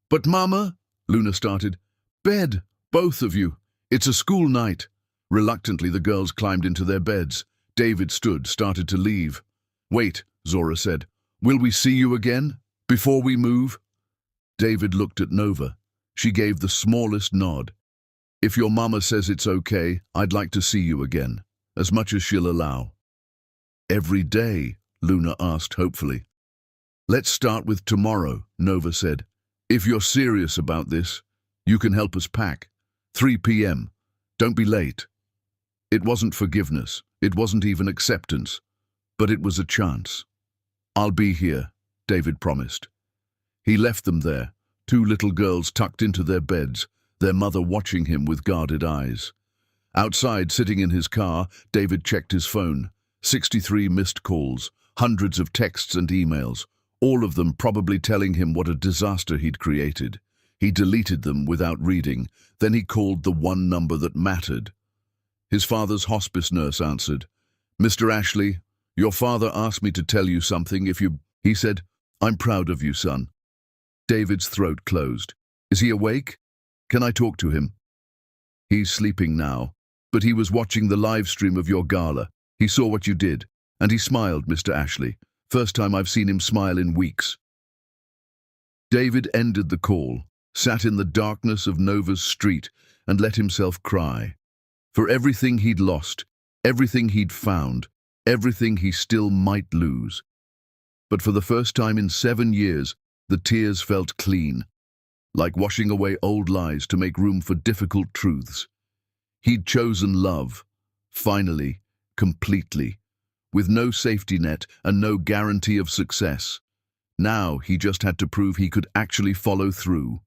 "But Mama," Luna started. "Bed, both of you. It's a school night." Reluctantly, the girls climbed into their beds. David started to leave. "Wait," Zora said. "Will we see you again? Before we move?" David looked at Nova. She gave the smallest nod. "If your mama says it's okay, I'd like to see you again, as much as she'll allow." "Every day?" Luna asked hopefully. "Let's start with tomorrow," Nova said. "If you're serious about this, you can help us pack. 3 p.m. Don't be late." It wasn't forgiveness. It wasn't even acceptance. But it was a chance. "I'll be here," David promised. He left them there, 2 little girls tucked into their beds, their mother watching him with guarded eyes. Outside, sitting in his car, David checked his phone. 63 missed calls, hundreds of texts and emails, all of them probably telling him what a disaster he'd created. He deleted them without reading. Then he called the one number that mattered. His father's hospice nurse answered. "Mr. Ashley, your father asked me to tell you something he said. "I'm proud of you, son." David's throat closed. "Is he awake? Can I talk to him?" "He's sleeping now, but he was watching the live stream of your gala. He saw what you did, and he smiled, Mr. Ashley. First time I've seen him smile in weeks." David ended the call, sat in the darkness of Nova's street, and let himself cry. For everything he'd lost, everything he'd found, everything he still might lose. But for the first time in 7 years, the tears felt clean, like washing away old lies to make room for difficult truths. He'd chosen love, finally, completely, with no safety net and no guarantee of success. Now he just had to prove he could actually follow through.